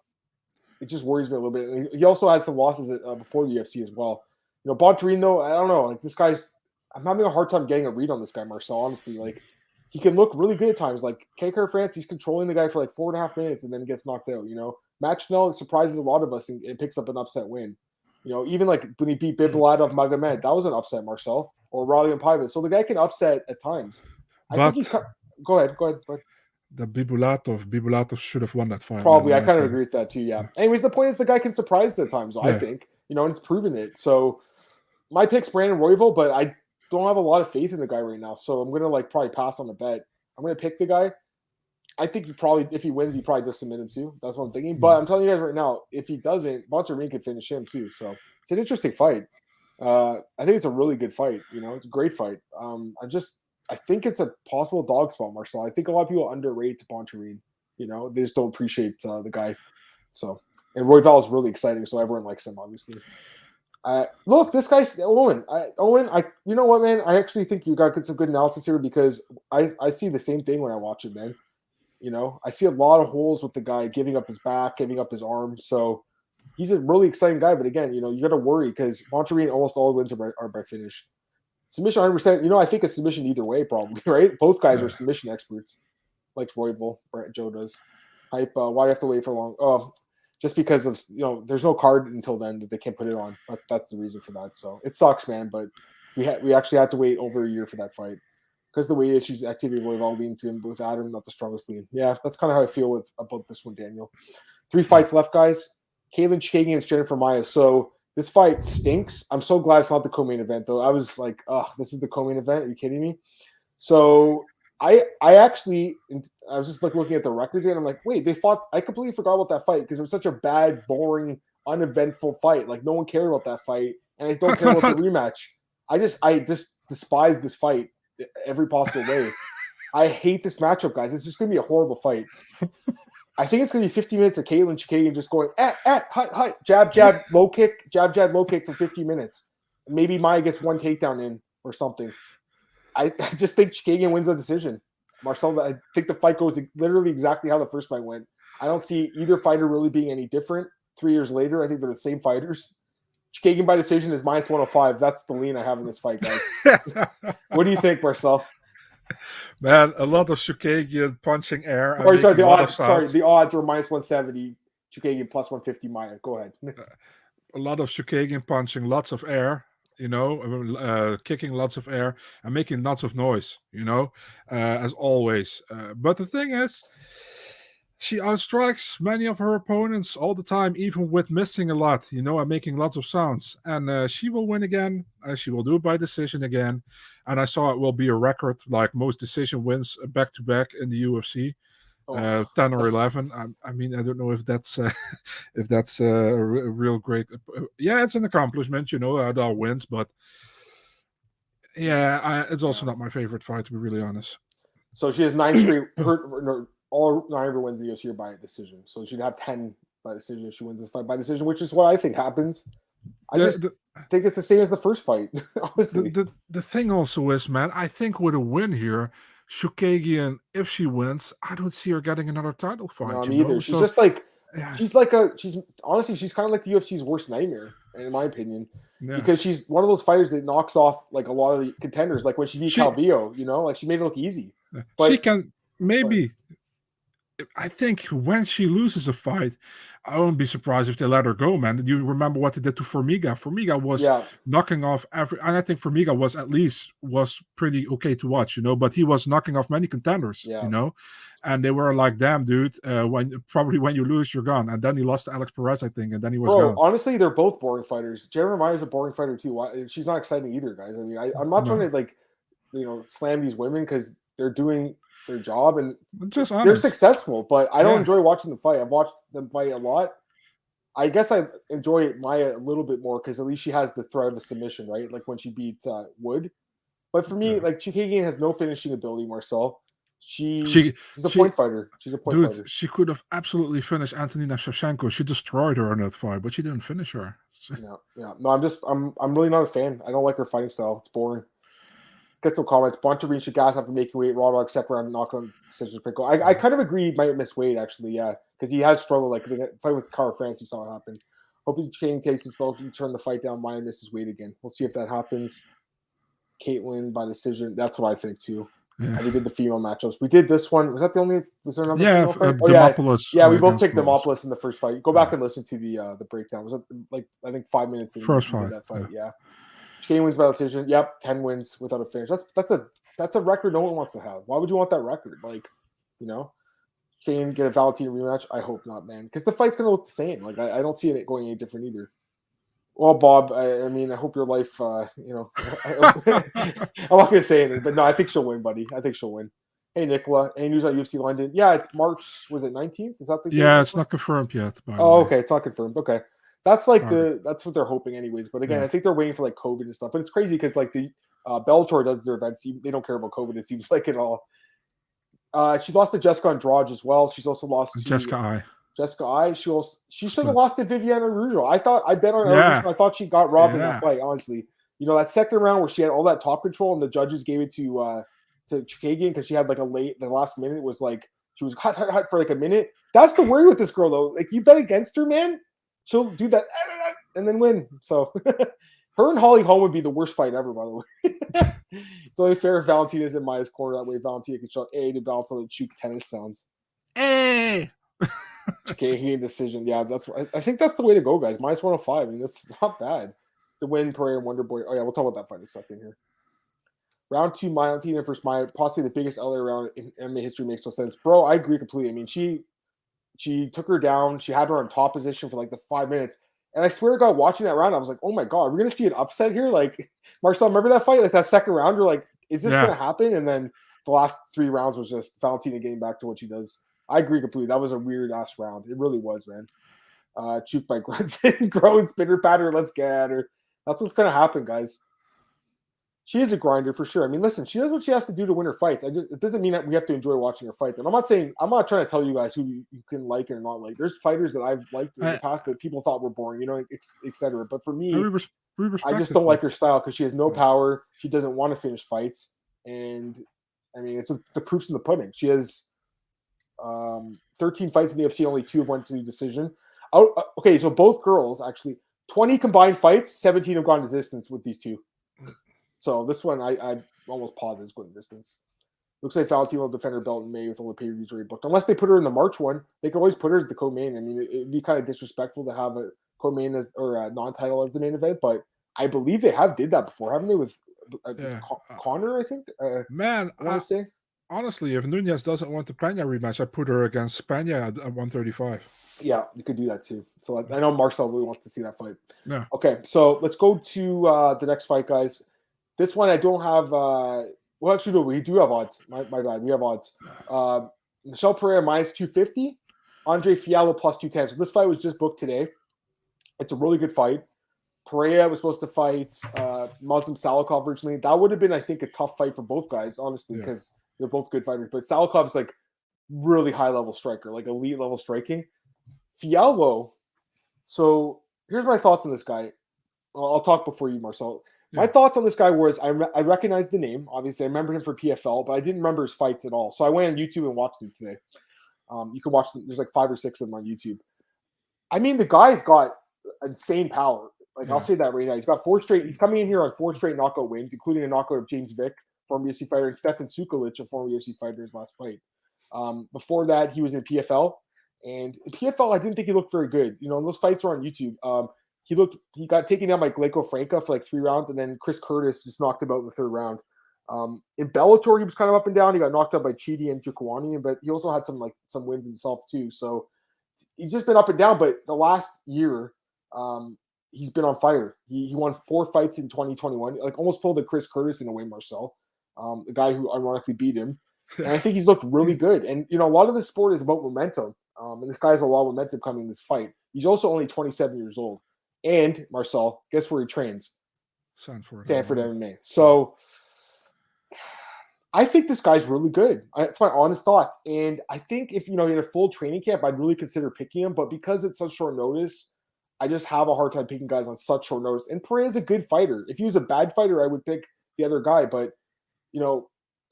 it just worries me a little bit. And he also has some losses before the UFC as well. Bontorin, though, I don't know. Like, this guy's – I'm having a hard time getting a read on this guy, Marcel, honestly. Like, he can look really good at times. Like, KK France, he's controlling the guy for, like, 4.5 minutes and then gets knocked out, Matt Schnell surprises a lot of us and picks up an upset win. Even, like, when he beat Bibulat of Magomed, that was an upset, Marcel. or Raleigh and Paiva. So the guy can upset at times. I think he's. Go ahead. The Bibulatov should have won that fight. Probably, I kind of agree with that too. Yeah. Anyways, the point is the guy can surprise at times. I think and it's proven it. So my pick's Brandon Royval, but I don't have a lot of faith in the guy right now. So I'm gonna probably pass on the bet. I'm gonna pick the guy. I think if he wins, he probably just submit him too. That's what I'm thinking. But I'm telling you guys right now, if he doesn't, Bontarine could finish him too. So it's an interesting fight. I think it's a really good fight. It's a great fight. I think it's a possible dog spot, Marcel. I think a lot of people underrate Bontarine. They just don't appreciate the guy. So, and Royval is really exciting, so everyone likes him, obviously. Look, this guy's Owen. You know what, man? I actually think you got some good analysis here because I see the same thing when I watch it, man. I see a lot of holes with the guy giving up his back, giving up his arm. So he's a really exciting guy. But again, you got to worry because Bontarine almost all wins are by finish. Submission 100%. I think a submission either way, probably, right? Both guys are submission experts, like Royval or Joe does. Hype. Why do you have to wait for long? Oh, just because of there's no card until then that they can't put it on. That's the reason for that. So it sucks, man. But we actually had to wait over a year for that fight because the weight issues, activity of Royval leading to him with Adam, not the strongest lead. Yeah, that's kind of how I feel about this one, Daniel. 3 fights left, guys. Katlyn Chookagian against Jennifer Maia. So this fight stinks. I'm so glad it's not the co-main event, though. I was like, this is the co-main event. Are you kidding me? So I was just looking at the records and I'm like, wait, they fought. I completely forgot about that fight because it was such a bad, boring, uneventful fight. Like no one cared about that fight, and I don't care about the rematch. I just despise this fight every possible way. I hate this matchup, guys. It's just gonna be a horrible fight. I think it's gonna be 50 minutes of Katlyn Chookagian just going hut, jab, low kick, jab, low kick for 50 minutes. Maybe Maia gets one takedown in or something. I just think Chookagian wins the decision. Marcel, I think the fight goes literally exactly how the first fight went. I don't see either fighter really being any different 3 years later. I think they're the same fighters. Chookagian by decision is -105. That's the lean I have in this fight, guys. What do you think, Marcel? Man, a lot of Chookagian punching air. The odds were -170. Chookagian +150 Maia. Go ahead. A lot of Chookagian punching, lots of air. Kicking lots of air and making lots of noise, as always. But the thing is, she outstrikes many of her opponents all the time, even with missing a lot, and making lots of sounds. And she will win again. She will do it by decision again. And I saw it will be a record, like most decision wins back-to-back in the UFC. 10 or 11. I don't know if that's a real great. It's an accomplishment, Adal wins, but it's also not my favorite fight, to be really honest. So she has 9 straight. All 9 of her wins the UFC are by decision. So she'd have 10 by decision if she wins this fight by decision, which is what I think happens. I think it's the same as the first fight. Honestly, the thing also is, man, I think with a win here, Chookagian, if she wins, I don't see her getting another title fight. No, me either. She's just like she's honestly she's kind of like the UFC's worst nightmare, in my opinion, because she's one of those fighters that knocks off like a lot of the contenders. Like when she beat Calvillo, like she made it look easy. But she can maybe. I think when she loses a fight, I won't be surprised if they let her go, man. You remember what they did to Formiga? Formiga was knocking off and I think Formiga was pretty okay to watch, but he was knocking off many contenders, and they were like, damn, dude, when you lose, you're gone. And then he lost to Alex Perez, I think, and then he was gone. Honestly, they're both boring fighters. Jeremy Maia is a boring fighter too. She's not exciting either, guys. I mean, I'm not trying to slam these women because they're doing their job and they're successful, but I don't enjoy watching them fight. I've watched them fight a lot. I guess I enjoy Maia a little bit more because at least she has the threat of a submission, right? Like when she beat Wood. But for me, like Chookagian has no finishing ability, Marcel. She's a point fighter. She's a point fighter. She could have absolutely finished Antonina Shevchenko. She destroyed her in that fight, but she didn't finish her. No, I'm really not a fan. I don't like her fighting style. It's boring. Get some comments. Bontarine should gas after making weight. Raw dog, second round, knock on decision. I kind of agree. He might miss weight actually, because he has struggled. Like the fight with Cara France, you saw it happen. Hoping Chang takes his both. He turn the fight down. Maia misses weight again. We'll see if that happens. Katlyn by decision. That's what I think too. Yeah. And we did the female matchups. We did this one. Was that the only? Was there another? Yeah, Demopoulos. Yeah, we both picked Demopoulos in the first fight. Go back and listen to the breakdown. Was it like I think 5 minutes? First fight. That fight. Yeah. Chikadze wins by decision. Yep, 10 wins without a finish. That's a record no one wants to have. Why would you want that record? Like, you know, Shane get a Valentina rematch? I hope not, man, because the fight's gonna look the same. Like, I don't see it going any different either. Well, Bob, I mean, I hope your life, I'm not gonna say anything, but no, I think she'll win, buddy. I think she'll win. Hey, Nicola, any news on UFC London? Yeah, it's March. Was it 19th? Is that the date? Yeah, it's not confirmed yet. Okay, it's not confirmed. Okay, that's like that's what they're hoping, anyways. But again, I think they're waiting for like COVID and stuff. But it's crazy because like the Bellator does their events. They don't care about COVID. It seems like at all. She lost to Jessica Andrade as well. She's also lost to Jessica I. Jessica I. She should have lost to Viviana Rougeau. I bet on her. I thought she got robbed in that fight. Honestly, that second round where she had all that top control and the judges gave it to Chookagian because she had like the last minute was like she was hot for like a minute. That's the worry with this girl though. Like you bet against her, man, she'll do that and then win. So her and Holly Holm would be the worst fight ever, by the way. It's only fair if Valentina's in Maia's corner. That way Valentina can show A to balance on the Chook tennis sounds. Hey. Chookagian decision. Yeah, I think that's the way to go, guys. Minus 105. I mean, that's not bad. The win, Pereira, and Wonder Boy. Oh yeah, we'll talk about that fight in a second here. Round 2, Valentina versus Maia, possibly the biggest LA round in MMA history. Makes no sense, bro. I agree completely. I mean, she took her down. She had her on top position for like the 5 minutes, and I swear to God, watching that round, I was like, oh my God, we're gonna see an upset here. Like Marcel, remember that fight? Like that second round, you're like, is this gonna happen? And then the last 3 rounds was just Valentina getting back to what she does. I agree completely. That was a weird ass round. It really was, man. Chook by Grunson, growing spinner pattern. Let's get at her. That's what's gonna happen, guys. She is a grinder for sure. I mean, listen, she does what she has to do to win her fights. It doesn't mean that we have to enjoy watching her fight. And I'm not trying to tell you guys who you can like or not like. There's fighters that I've liked in the past that people thought were boring, etc. But for me, I just don't like her style because she has no power. She doesn't want to finish fights. And I mean, the proof's in the pudding. She has 13 fights in the UFC, only 2 have went to decision. Okay, so both girls actually 20 combined fights, 17 have gone to distance with these two. So this one, I almost positive is going to distance. Looks like Valentina will defend her belt in May with all the pay-per-views already booked. Unless they put her in the March one, they could always put her as the co-main. I mean, it'd be kind of disrespectful to have a co-main or a non-title as the main event, but I believe they did that before, haven't they? With Connor, I think. Man, I want to say. Honestly, if Nunez doesn't want the Pena rematch, I put her against Pena at 135. Yeah, you could do that too. So I know Marcel really wants to see that fight. Yeah. Okay, so let's go to the next fight, guys. This one I don't have. Well, actually, no, we do have odds. My bad. We have odds. Michelle Pereira minus 250. Andre Fiallo plus 210. So this fight was just booked today. It's a really good fight. Pereira was supposed to fight Muslim Salikov originally. That would have been, I think, a tough fight for both guys, honestly, because they're both good fighters. But Salikov's like really high-level striker, like elite-level striking. Fiallo. So here's my thoughts on this guy. I'll talk before you, Marcel. My thoughts on this guy was I recognized the name. Obviously, I remember him for PFL, but I didn't remember his fights at all. So I went on YouTube and watched them today. You can watch them. There's like 5 or 6 of them on YouTube. I mean, the guy's got insane power. Like I'll say that right now. He's got 4 straight. He's coming in here on 4 straight knockout wins, including a knockout of James Vick, former UFC fighter, and Stefan Sukulic, a former UFC fighter, his last fight. Before that, he was in PFL. And in PFL, I didn't think he looked very good. Those fights are on YouTube. He got taken down by Gleko Franca for like 3 rounds, and then Chris Curtis just knocked him out in the 3rd round. In Bellator, he was kind of up and down. He got knocked out by Chidi and Chookagian, but he also had some wins himself too. So he's just been up and down. But the last year, he's been on fire. He won 4 fights in 2021. Like almost pulled the Chris Curtis in a way, Marcel, the guy who ironically beat him. And I think he's looked really good. And a lot of the sport is about momentum. And this guy has a lot of momentum coming in this fight. He's also only 27 years old. And Marcel, guess where he trains? Sanford MMA. So I think this guy's really good. That's my honest thoughts. And I think if he had a full training camp, I'd really consider picking him. But because it's such short notice, I just have a hard time picking guys on such short notice. And Pereira's a good fighter. If he was a bad fighter, I would pick the other guy. But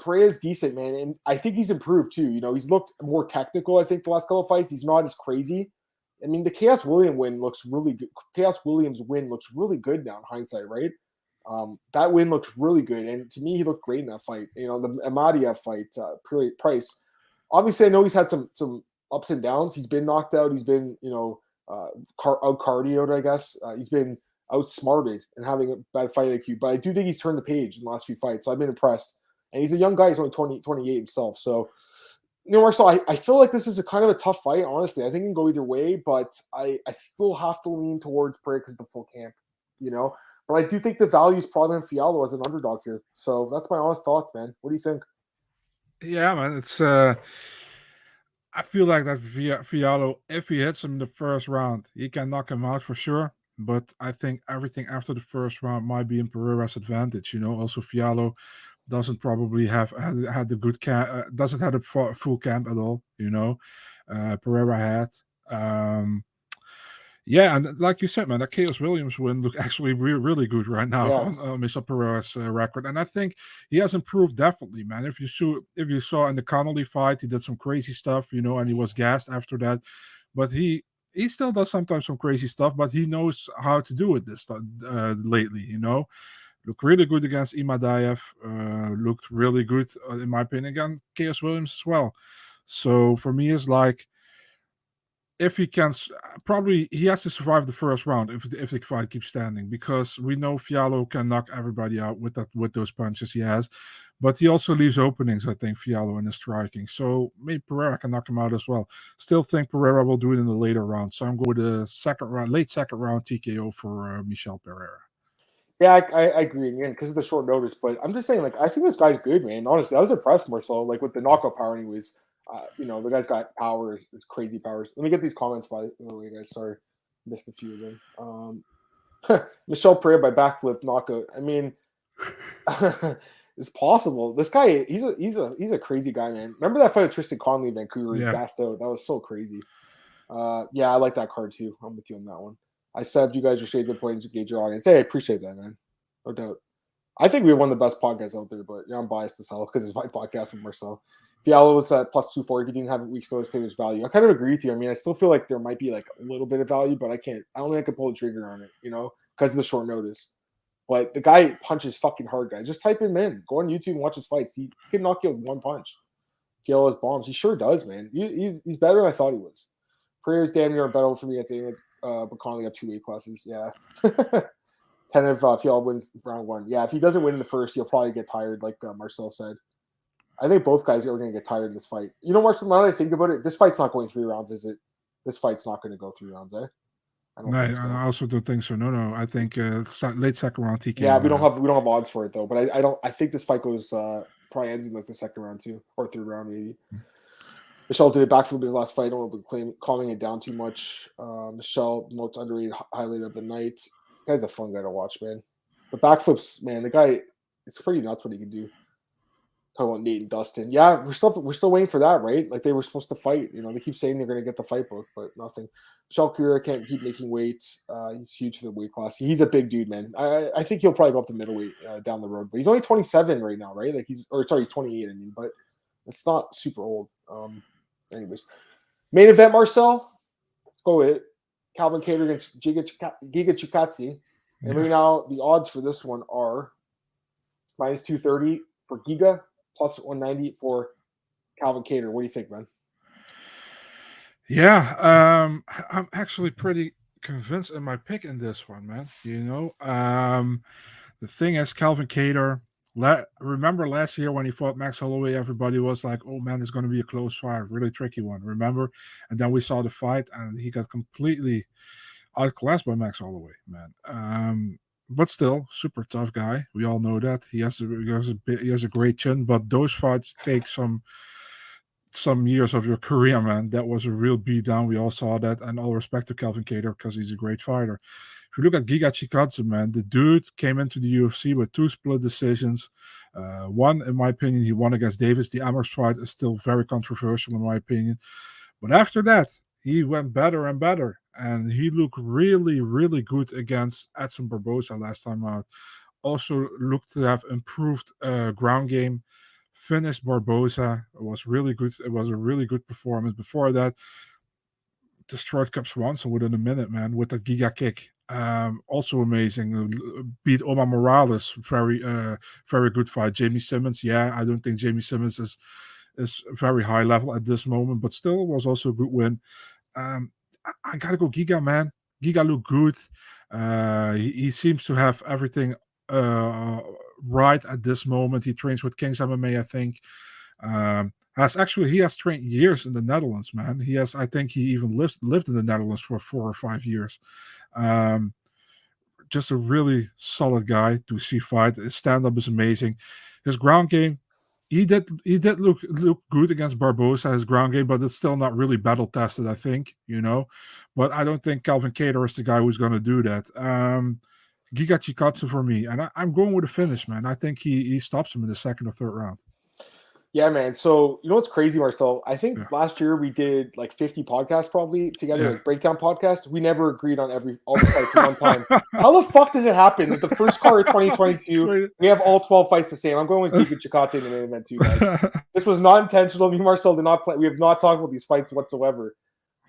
Pereira's decent, man. And I think he's improved too. He's looked more technical, I think, the last couple of fights. He's not as crazy. I mean, the Chaos Williams win looks really good. Chaos Williams win looks really good now in hindsight, right? That win looked really good. And to me, he looked great in that fight. The Amadia fight, Price. Obviously, I know he's had some ups and downs. He's been knocked out. He's been, out cardioed, I guess. He's been outsmarted and having a bad fight IQ. But I do think he's turned the page in the last few fights. So I've been impressed. And he's a young guy. He's only 28 himself. So, Marcel, I feel like this is a kind of a tough fight, honestly. I think it can go either way, but I still have to lean towards Pereira because of the full camp, But I do think the value is probably in Fialho as an underdog here. So that's my honest thoughts, man. What do you think? Yeah, man. It's I feel like that Fialho, if he hits him in the first round, he can knock him out for sure. But I think everything after the first round might be in Pereira's advantage. Also Fialho doesn't probably have had the good camp, doesn't have a full camp at all. Pereira had. Yeah, and like you said, man, that Chaos Williams win look actually really good right now on Mr. Pereira's record, and I think he has improved definitely, man. If you saw in the Connolly fight, he did some crazy stuff, and he was gassed after that, but he still does sometimes some crazy stuff, but he knows how to do it this lately, Looked really good against Imadaev, looked really good, in my opinion, against Chaos Williams as well. So for me, it's like, if he can, probably he has to survive the first round if the fight keeps standing, because we know Fialho can knock everybody out with those punches he has, but he also leaves openings, I think, Fialho in his striking. So maybe Pereira can knock him out as well. Still think Pereira will do it in the later round. So I'm going with a late second round TKO for Michel Pereira. Yeah, I agree again because of the short notice, but I'm just saying, like, I think this guy's good, man. Honestly, I was impressed more so, like, with the knockout power, anyways. The guy's got power, it's crazy powers. Let me get these comments by the way, guys. Sorry, missed a few of them. Michel Pereira by backflip knockout. I mean, it's possible. This guy, he's a crazy guy, man. Remember that fight with Tristan Conley in Vancouver? He gassed out. That was so crazy. Yeah, I like that card too. I'm with you on that one. I said you guys are shading the points to engage your audience. Hey, I appreciate that, man. No doubt. I think we have one of the best podcasts out there, but I'm biased as hell because it's my podcast with Marcel. Fialho was at plus 240. If he didn't have a week's notice, there's value. I kind of agree with you. I mean, I still feel like there might be like a little bit of value, but I don't think I can pull the trigger on it, because of the short notice. But the guy punches fucking hard, guys. Just type him in. Go on YouTube and watch his fights. He can knock you with one punch. Kill his bombs. He sure does, man. He's better than I thought he was. Pereira's damn near a battle for me against but Conley up 2 weight classes. Yeah. 10 if Fialho wins round 1. Yeah, if he doesn't win in the first, he'll probably get tired, like Marcel said. I think both guys are going to get tired in this fight. Marcel, now that I think about it, this fight's not going 3 rounds, is it? This fight's not going to go 3 rounds, eh? I also don't think so. No. I think late second round TK. Yeah, we don't have odds for it though. But I think this fight goes probably ends in like the second round too, or third round maybe. Michel did a backflip his last fight. I don't want to be calming it down too much. Michel, most underrated highlight of the night. The guy's a fun guy to watch, man. The backflips, man. The guy, it's pretty nuts what he can do. Talking about Nate and Dustin. Yeah, we're still waiting for that, right? Like they were supposed to fight. They keep saying they're going to get the fight book, but nothing. Michel Pereira can't keep making weight. He's huge for the weight class. He's a big dude, man. I think he'll probably go up to middleweight down the road, but he's only 27 right now, right? Like he's 28. I mean, but it's not super old. Anyways, main event, Marcel. Let's go with it. Calvin Kattar against Giga Chikadze. And right now, the odds for this one are minus 230 for Giga, plus 190 for Calvin Kattar. What do you think, man? Yeah, I'm actually pretty convinced in my pick in this one, man. The thing is, Calvin Kattar. Remember last year when he fought Max Holloway, everybody was like, oh man, it's going to be a close fight, really tricky one, remember? And then we saw the fight and he got completely outclassed by Max Holloway, man. But still, super tough guy. We all know that. He has a great chin, but those fights take some years of your career, man. That was a real beatdown. We all saw that. And all respect to Calvin Kattar because he's a great fighter. If you look at Giga Chikadze, man, the dude came into the UFC with 2 split decisions. One, in my opinion, he won against Davis. The Amherst fight is still very controversial, in my opinion. But after that, he went better and better. And he looked really, really good against Edson Barboza last time out. Also looked to have improved ground game. Finished Barboza. It was really good. It was a really good performance. Before that, destroyed Cub Swanson within a minute, man, with that Giga kick. Also amazing. Beat Omar Morales. Very good fight. Jamie Simmons. Yeah, I don't think Jamie Simmons is very high level at this moment, but still was also a good win. I gotta go Giga, man. Giga looked good. He seems to have everything right at this moment. He trains with Kings MMA, I think. He has trained years in the Netherlands, man. I think he even lived in the Netherlands for 4 or 5 years. Just a really solid guy to see fight. His stand-up is amazing. His ground game, he did look good against Barbosa, his ground game, but it's still not really battle tested, I think, But I don't think Calvin Kattar is the guy who's going to do that. Giga Chikadze for me, and I'm going with a finish, man. I think he stops him in the second or third round. Yeah, man. So you know what's crazy, Marcel? I think last year we did like 50 podcasts probably together, like breakdown podcasts. We never agreed on all the fights at one time. How the fuck does it happen that the first card of 2022 we have all 12 fights the same? I'm going with Giga Chikadze in the main event too, guys. This was not intentional. Me and Marcel did not play. We have not talked about these fights whatsoever.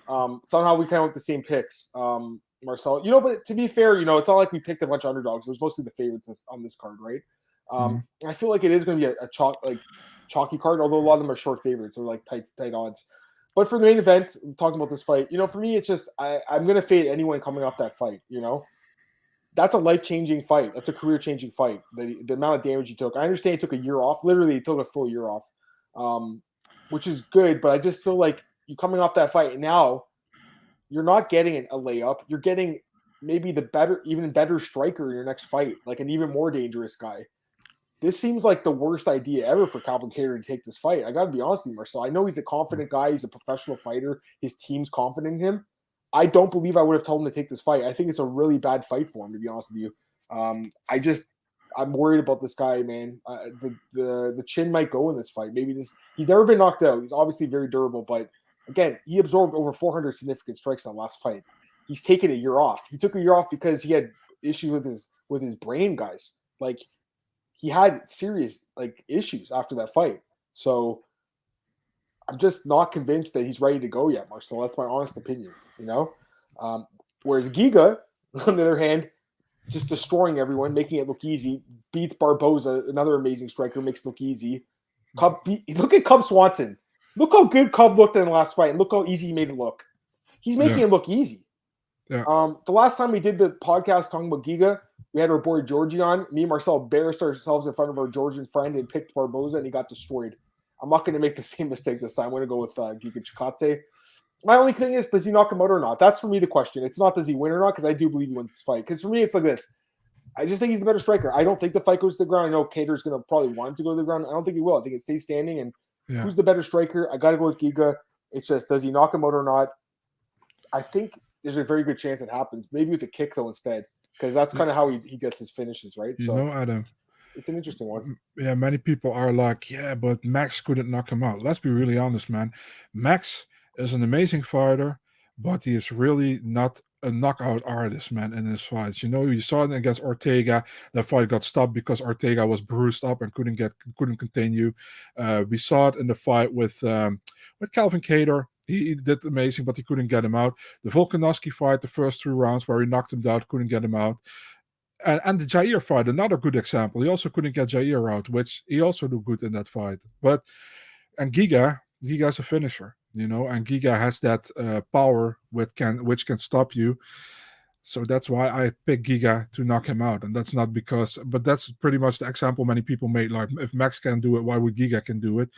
Somehow we kind of went the same picks, Marcel. But to be fair, it's not like we picked a bunch of underdogs. It was mostly the favorites on this card, right? I feel like it is going to be a chalky card, although a lot of them are short favorites or like tight odds. But for the main event, talking about this fight, for me, it's just I'm going to fade anyone coming off that fight. That's a life-changing fight. That's a career-changing fight. The amount of damage he took. I understand he took a year off. Literally, he took a full year off, which is good. But I just feel like you coming off that fight, and now you're not getting a layup. You're getting maybe even better striker in your next fight, like an even more dangerous guy. This seems like the worst idea ever for Calvin Kattar to take this fight. I got to be honest with you, Marcel. I know he's a confident guy. He's a professional fighter. His team's confident in him. I don't believe I would have told him to take this fight. I think it's a really bad fight for him, to be honest with you. I'm worried about this guy, man. The chin might go in this fight. He's never been knocked out. He's obviously very durable, but again, he absorbed over 400 significant strikes in the last fight. He's taken a year off. He took a year off because he had issues with his brain, guys. Like, he had serious issues after that fight. So I'm just not convinced that he's ready to go yet, Marcel. That's my honest opinion, Whereas Giga, on the other hand, just destroying everyone, making it look easy, beats Barbosa, another amazing striker, makes it look easy. Look at Cub Swanson. Look how good Cub looked in the last fight, and look how easy he made it look. He's making it look easy. Yeah. The last time we did the podcast talking about Giga, we had our boy Georgie on. Me and Marcel embarrassed ourselves in front of our Georgian friend and picked Barbosa, and he got destroyed. I'm not going to make the same mistake this time. I'm going to go with Giga Chikadze. My only thing is, does he knock him out or not? That's for me the question. It's not does he win or not, because I do believe he wins this fight. Because for me, it's like this. I just think he's the better striker. I don't think the fight goes to the ground. I know Kattar's going to probably want him to go to the ground. I don't think he will. I think it stays standing. And who's the better striker? I got to go with Giga. It's just, does he knock him out or not? I think there's a very good chance it happens. Maybe with a kick, though, instead. Because that's kind of how he gets his finishes, right? Adam, it's an interesting one. Yeah, many people are like, but Max couldn't knock him out. Let's be really honest, man. Max is an amazing fighter, but he is really not a knockout artist, man, in his fights. You saw it against Ortega. That fight got stopped because Ortega was bruised up and couldn't continue. We saw it in the fight with Calvin Kattar. He did amazing, but he couldn't get him out. The Volkanovski fight, the first 3 rounds where he knocked him down, couldn't get him out. And the Jair fight, another good example. He also couldn't get Jair out, which he also did good in that fight. And Giga's a finisher, and Giga has that power which can stop you. So that's why I pick Giga to knock him out. And that's not because, but that's pretty much the example many people made. Like, if Max can do it, why would Giga can do it?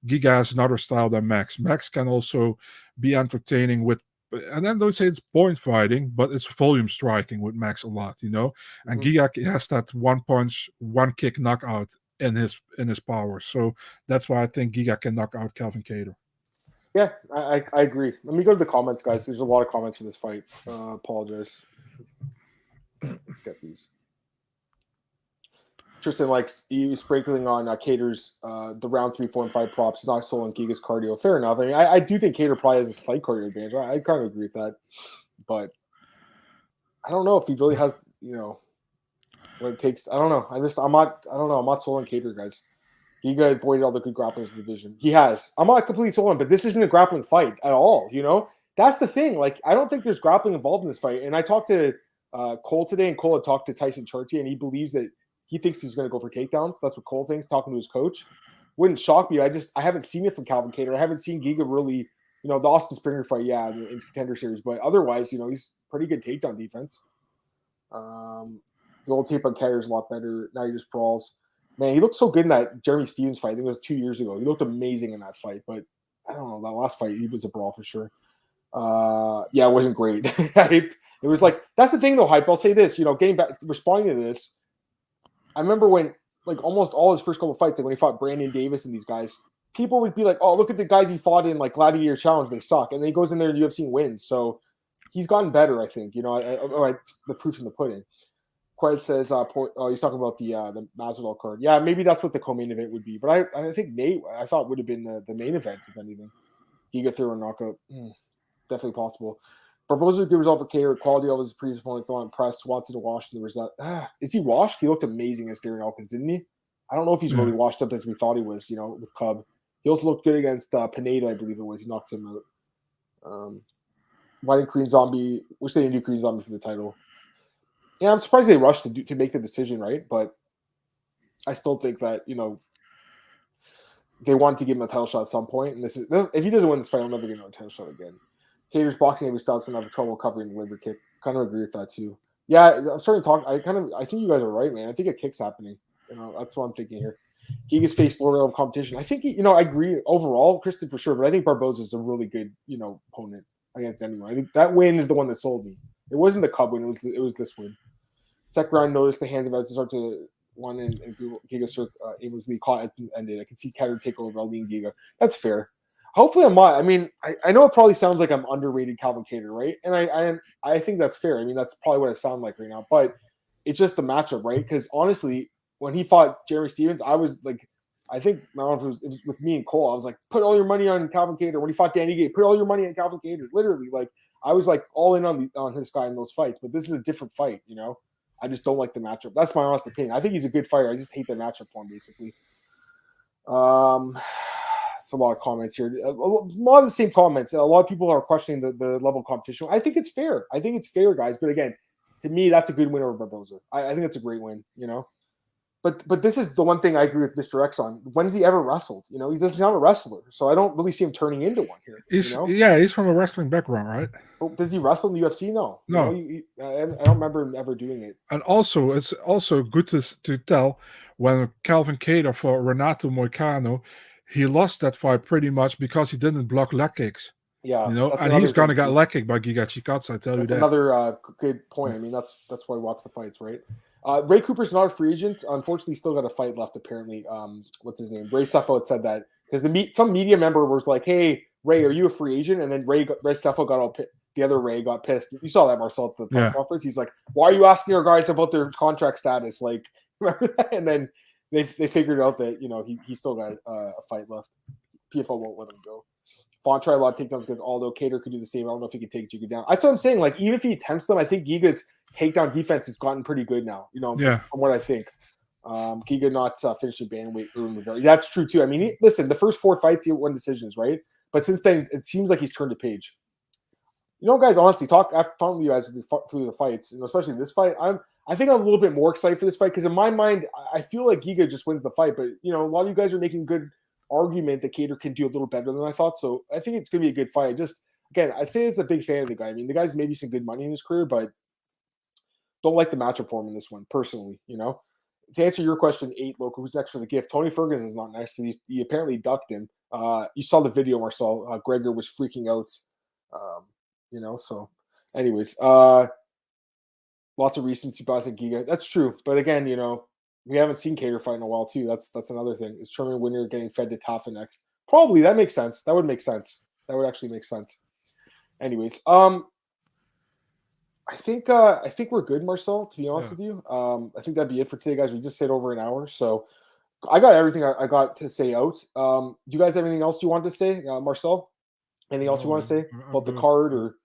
Giga has another style than Max. Max can also be entertaining and then don't say it's point fighting, but it's volume striking with Max a lot, And Giga has that one punch, one kick knockout in his power. So that's why I think Giga can knock out Calvin Kattar. Yeah, I agree. Let me go to the comments, guys. There's a lot of comments for this fight. Apologize. Let's get these. Tristan he was sprinkling on Kattar's the round 3, 4, and 5 props, not sold on Giga's cardio. Fair enough. I mean, I do think Kattar probably has a slight cardio advantage. I kind of agree with that, but I don't know if he really has, what it takes. I don't know. I'm not sold on Kattar, guys. Giga avoided all the good grapplers in the division. He has. I'm not completely sold on, but this isn't a grappling fight at all. That's the thing. I don't think there's grappling involved in this fight. And I talked to Cole today, and Cole had talked to Tyson Chartier, and he believes that. He thinks he's going to go for takedowns. That's what Cole thinks, talking to his coach. Wouldn't shock me. I haven't seen it from Calvin Kattar. I haven't seen Giga really, the Austin Springer fight, in the Contender Series. But otherwise, he's pretty good takedown defense. The old tape on Kattar is a lot better. Now he just brawls. Man, he looked so good in that Jeremy Stevens fight. I think it was 2 years ago. He looked amazing in that fight, but I don't know. That last fight, he was a brawl for sure. Yeah, it wasn't great. It was like, that's the thing though, Hype. I'll say this, getting back, responding to this. I remember when, like, almost all his first couple of fights, like when he fought Brandon Davis and these guys, people would be like, oh, look at the guys he fought in, like, Gladiator Challenge. They suck. And then he goes in there in UFC and wins. So he's gotten better, I think. The proof's in the pudding. Quez says, he's talking about the Masvidal card. Yeah, maybe that's what the co-main event would be. But I think Nate, I thought would have been the main event, if anything. Giga through a knockout. Definitely possible. Barboza's a good result for Kattar. Quality of his previous opponent, though impressed. Wanted to wash the result. Is he washed? He looked amazing against Darren Elkins, didn't he? I don't know if he's really washed up as we thought he was, with Cub. He also looked good against Pineda, I believe it was. He knocked him out. Why didn't Korean Zombie? Wish they didn't do Korean Zombie for the title. Yeah, I'm surprised they rushed to make the decision, right? But I still think that, they wanted to give him a title shot at some point. And if he doesn't win this fight, I'm never going to know a title shot again. Kattar's boxing every style's going to have trouble covering the liver kick. Kind of agree with that too. Yeah, I'm starting to talk. I think you guys are right, man. I think a kick's happening. That's what I'm thinking here. Giga's faced lower level competition. I think I agree overall, Kristen, for sure. But I think Barboza is a really good, opponent against anyone. I think that win is the one that sold me. It wasn't the Cub win. It was this win. Second round, noticed the hands about to start to one and Giga aimlessly caught and ended. I can see Kattar take over lean Giga. That's fair. Hopefully I'm not. I mean, I know it probably sounds like I'm underrated Calvin Kattar, right? And I think that's fair. I mean, that's probably what I sound like right now. But it's just the matchup, right? Because honestly, when he fought Jeremy Stevens, I was like, I think it was with me and Cole. I was like, put all your money on Calvin Kattar. When he fought Danny Gate, put all your money on Calvin Kattar. Literally, like I was like all in on this guy in those fights. But this is a different fight, I just don't like the matchup. That's my honest opinion. I think he's a good fighter. I just hate the matchup for him, basically. It's a lot of comments here. A lot of the same comments. A lot of people are questioning the level of competition. I think it's fair. Guys. But again, to me, that's a good win over Barboza. I think it's a great win, But this is the one thing I agree with Mr. X on. When has he ever wrestled? He doesn't have a wrestler. So I don't really see him turning into one here. He's from a wrestling background, right? Does he wrestle in the UFC? No. No. I don't remember him ever doing it. And also, it's also good to tell when Calvin Kattar fought Renato Moicano, he lost that fight pretty much because he didn't block leg kicks. Yeah. And he's going to get leg kicked by Giga Chikadze, I tell you that. That's another good point. I mean, that's why I watch the fights, right? Ray Cooper's not a free agent. Unfortunately, still got a fight left, apparently. What's his name? Ray Seffo had said that because some media member was like, hey, Ray, are you a free agent? And then Ray Seffo got all pissed. The other Ray got pissed. You saw that, Marcel, at the press conference. He's like, why are you asking our guys about their contract status? Like, remember that? And then they figured out that, he still got a fight left. PFL won't let him go. Font tried a lot of takedowns against Aldo. Kattar could do the same. I don't know if he can take Giga down. That's what I'm saying. Like, even if he attempts them, I think Giga's takedown defense has gotten pretty good now, from what I think. Giga not finishing bantamweight. That's true, too. I mean, listen, the first 4 fights, he won decisions, right? But since then, it seems like he's turned a page. Guys, honestly, after talking to you guys through the fights, and especially this fight, I think I'm a little bit more excited for this fight because in my mind, I feel like Giga just wins the fight. But, a lot of you guys are making good argument that Kattar can do a little better than I thought. So I think it's going to be a good fight. Again, I say as a big fan of the guy. I mean, the guy's maybe some good money in his career, but don't like the matchup for him in this one, personally, To answer your question, 8, Loco, who's next for the gift? Tony Ferguson is not next. He apparently ducked him. You saw the video, Marcel. Gregor was freaking out. So anyways, lots of recency bias at Giga. That's true. But again, we haven't seen Kattar fight in a while too. That's another thing. Is Sherman Winner getting fed to Tafa next? Probably. That makes sense. That would make sense. That would actually make sense. Anyways, I think we're good, Marcel, to be honest with you. I think that'd be it for today, guys. We just stayed over an hour. So I got everything I got to say out. Do you guys have anything else you wanted to say, Marcel? Anything else you want to say about the card or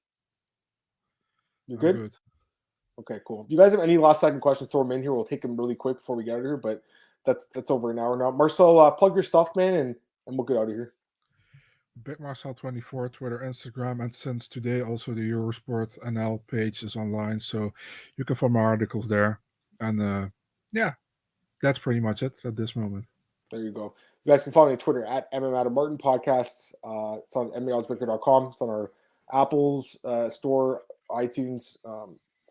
you're good? Okay, cool. If you guys have any last second questions, throw them in here. We'll take them really quick before we get out of here, but that's over an hour now. Marcel, plug your stuff, man, and we'll get out of here. Big Marcel 24, Twitter, Instagram, and since today also the Eurosport NL page is online, so you can find my articles there. And that's pretty much it at this moment. There you go. You guys can follow me on Twitter at MMAOB Podcasts. It's on MMAOBsBreaker.com. It's on our Apple's store, iTunes,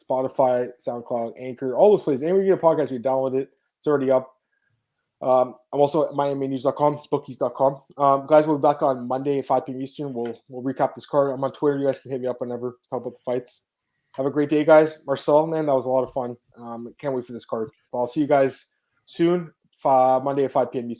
Spotify, SoundCloud, Anchor, all those places. Anywhere you get a podcast, you download it. It's already up. I'm also at MiamiNews.com, bookies.com. Guys, we'll be back on Monday at 5 p.m. Eastern. We'll recap this card. I'm on Twitter. You guys can hit me up whenever. Talk about the fights. Have a great day, guys. Marcel, man, that was a lot of fun. Can't wait for this card. So I'll see you guys soon, Monday at 5 p.m. Eastern.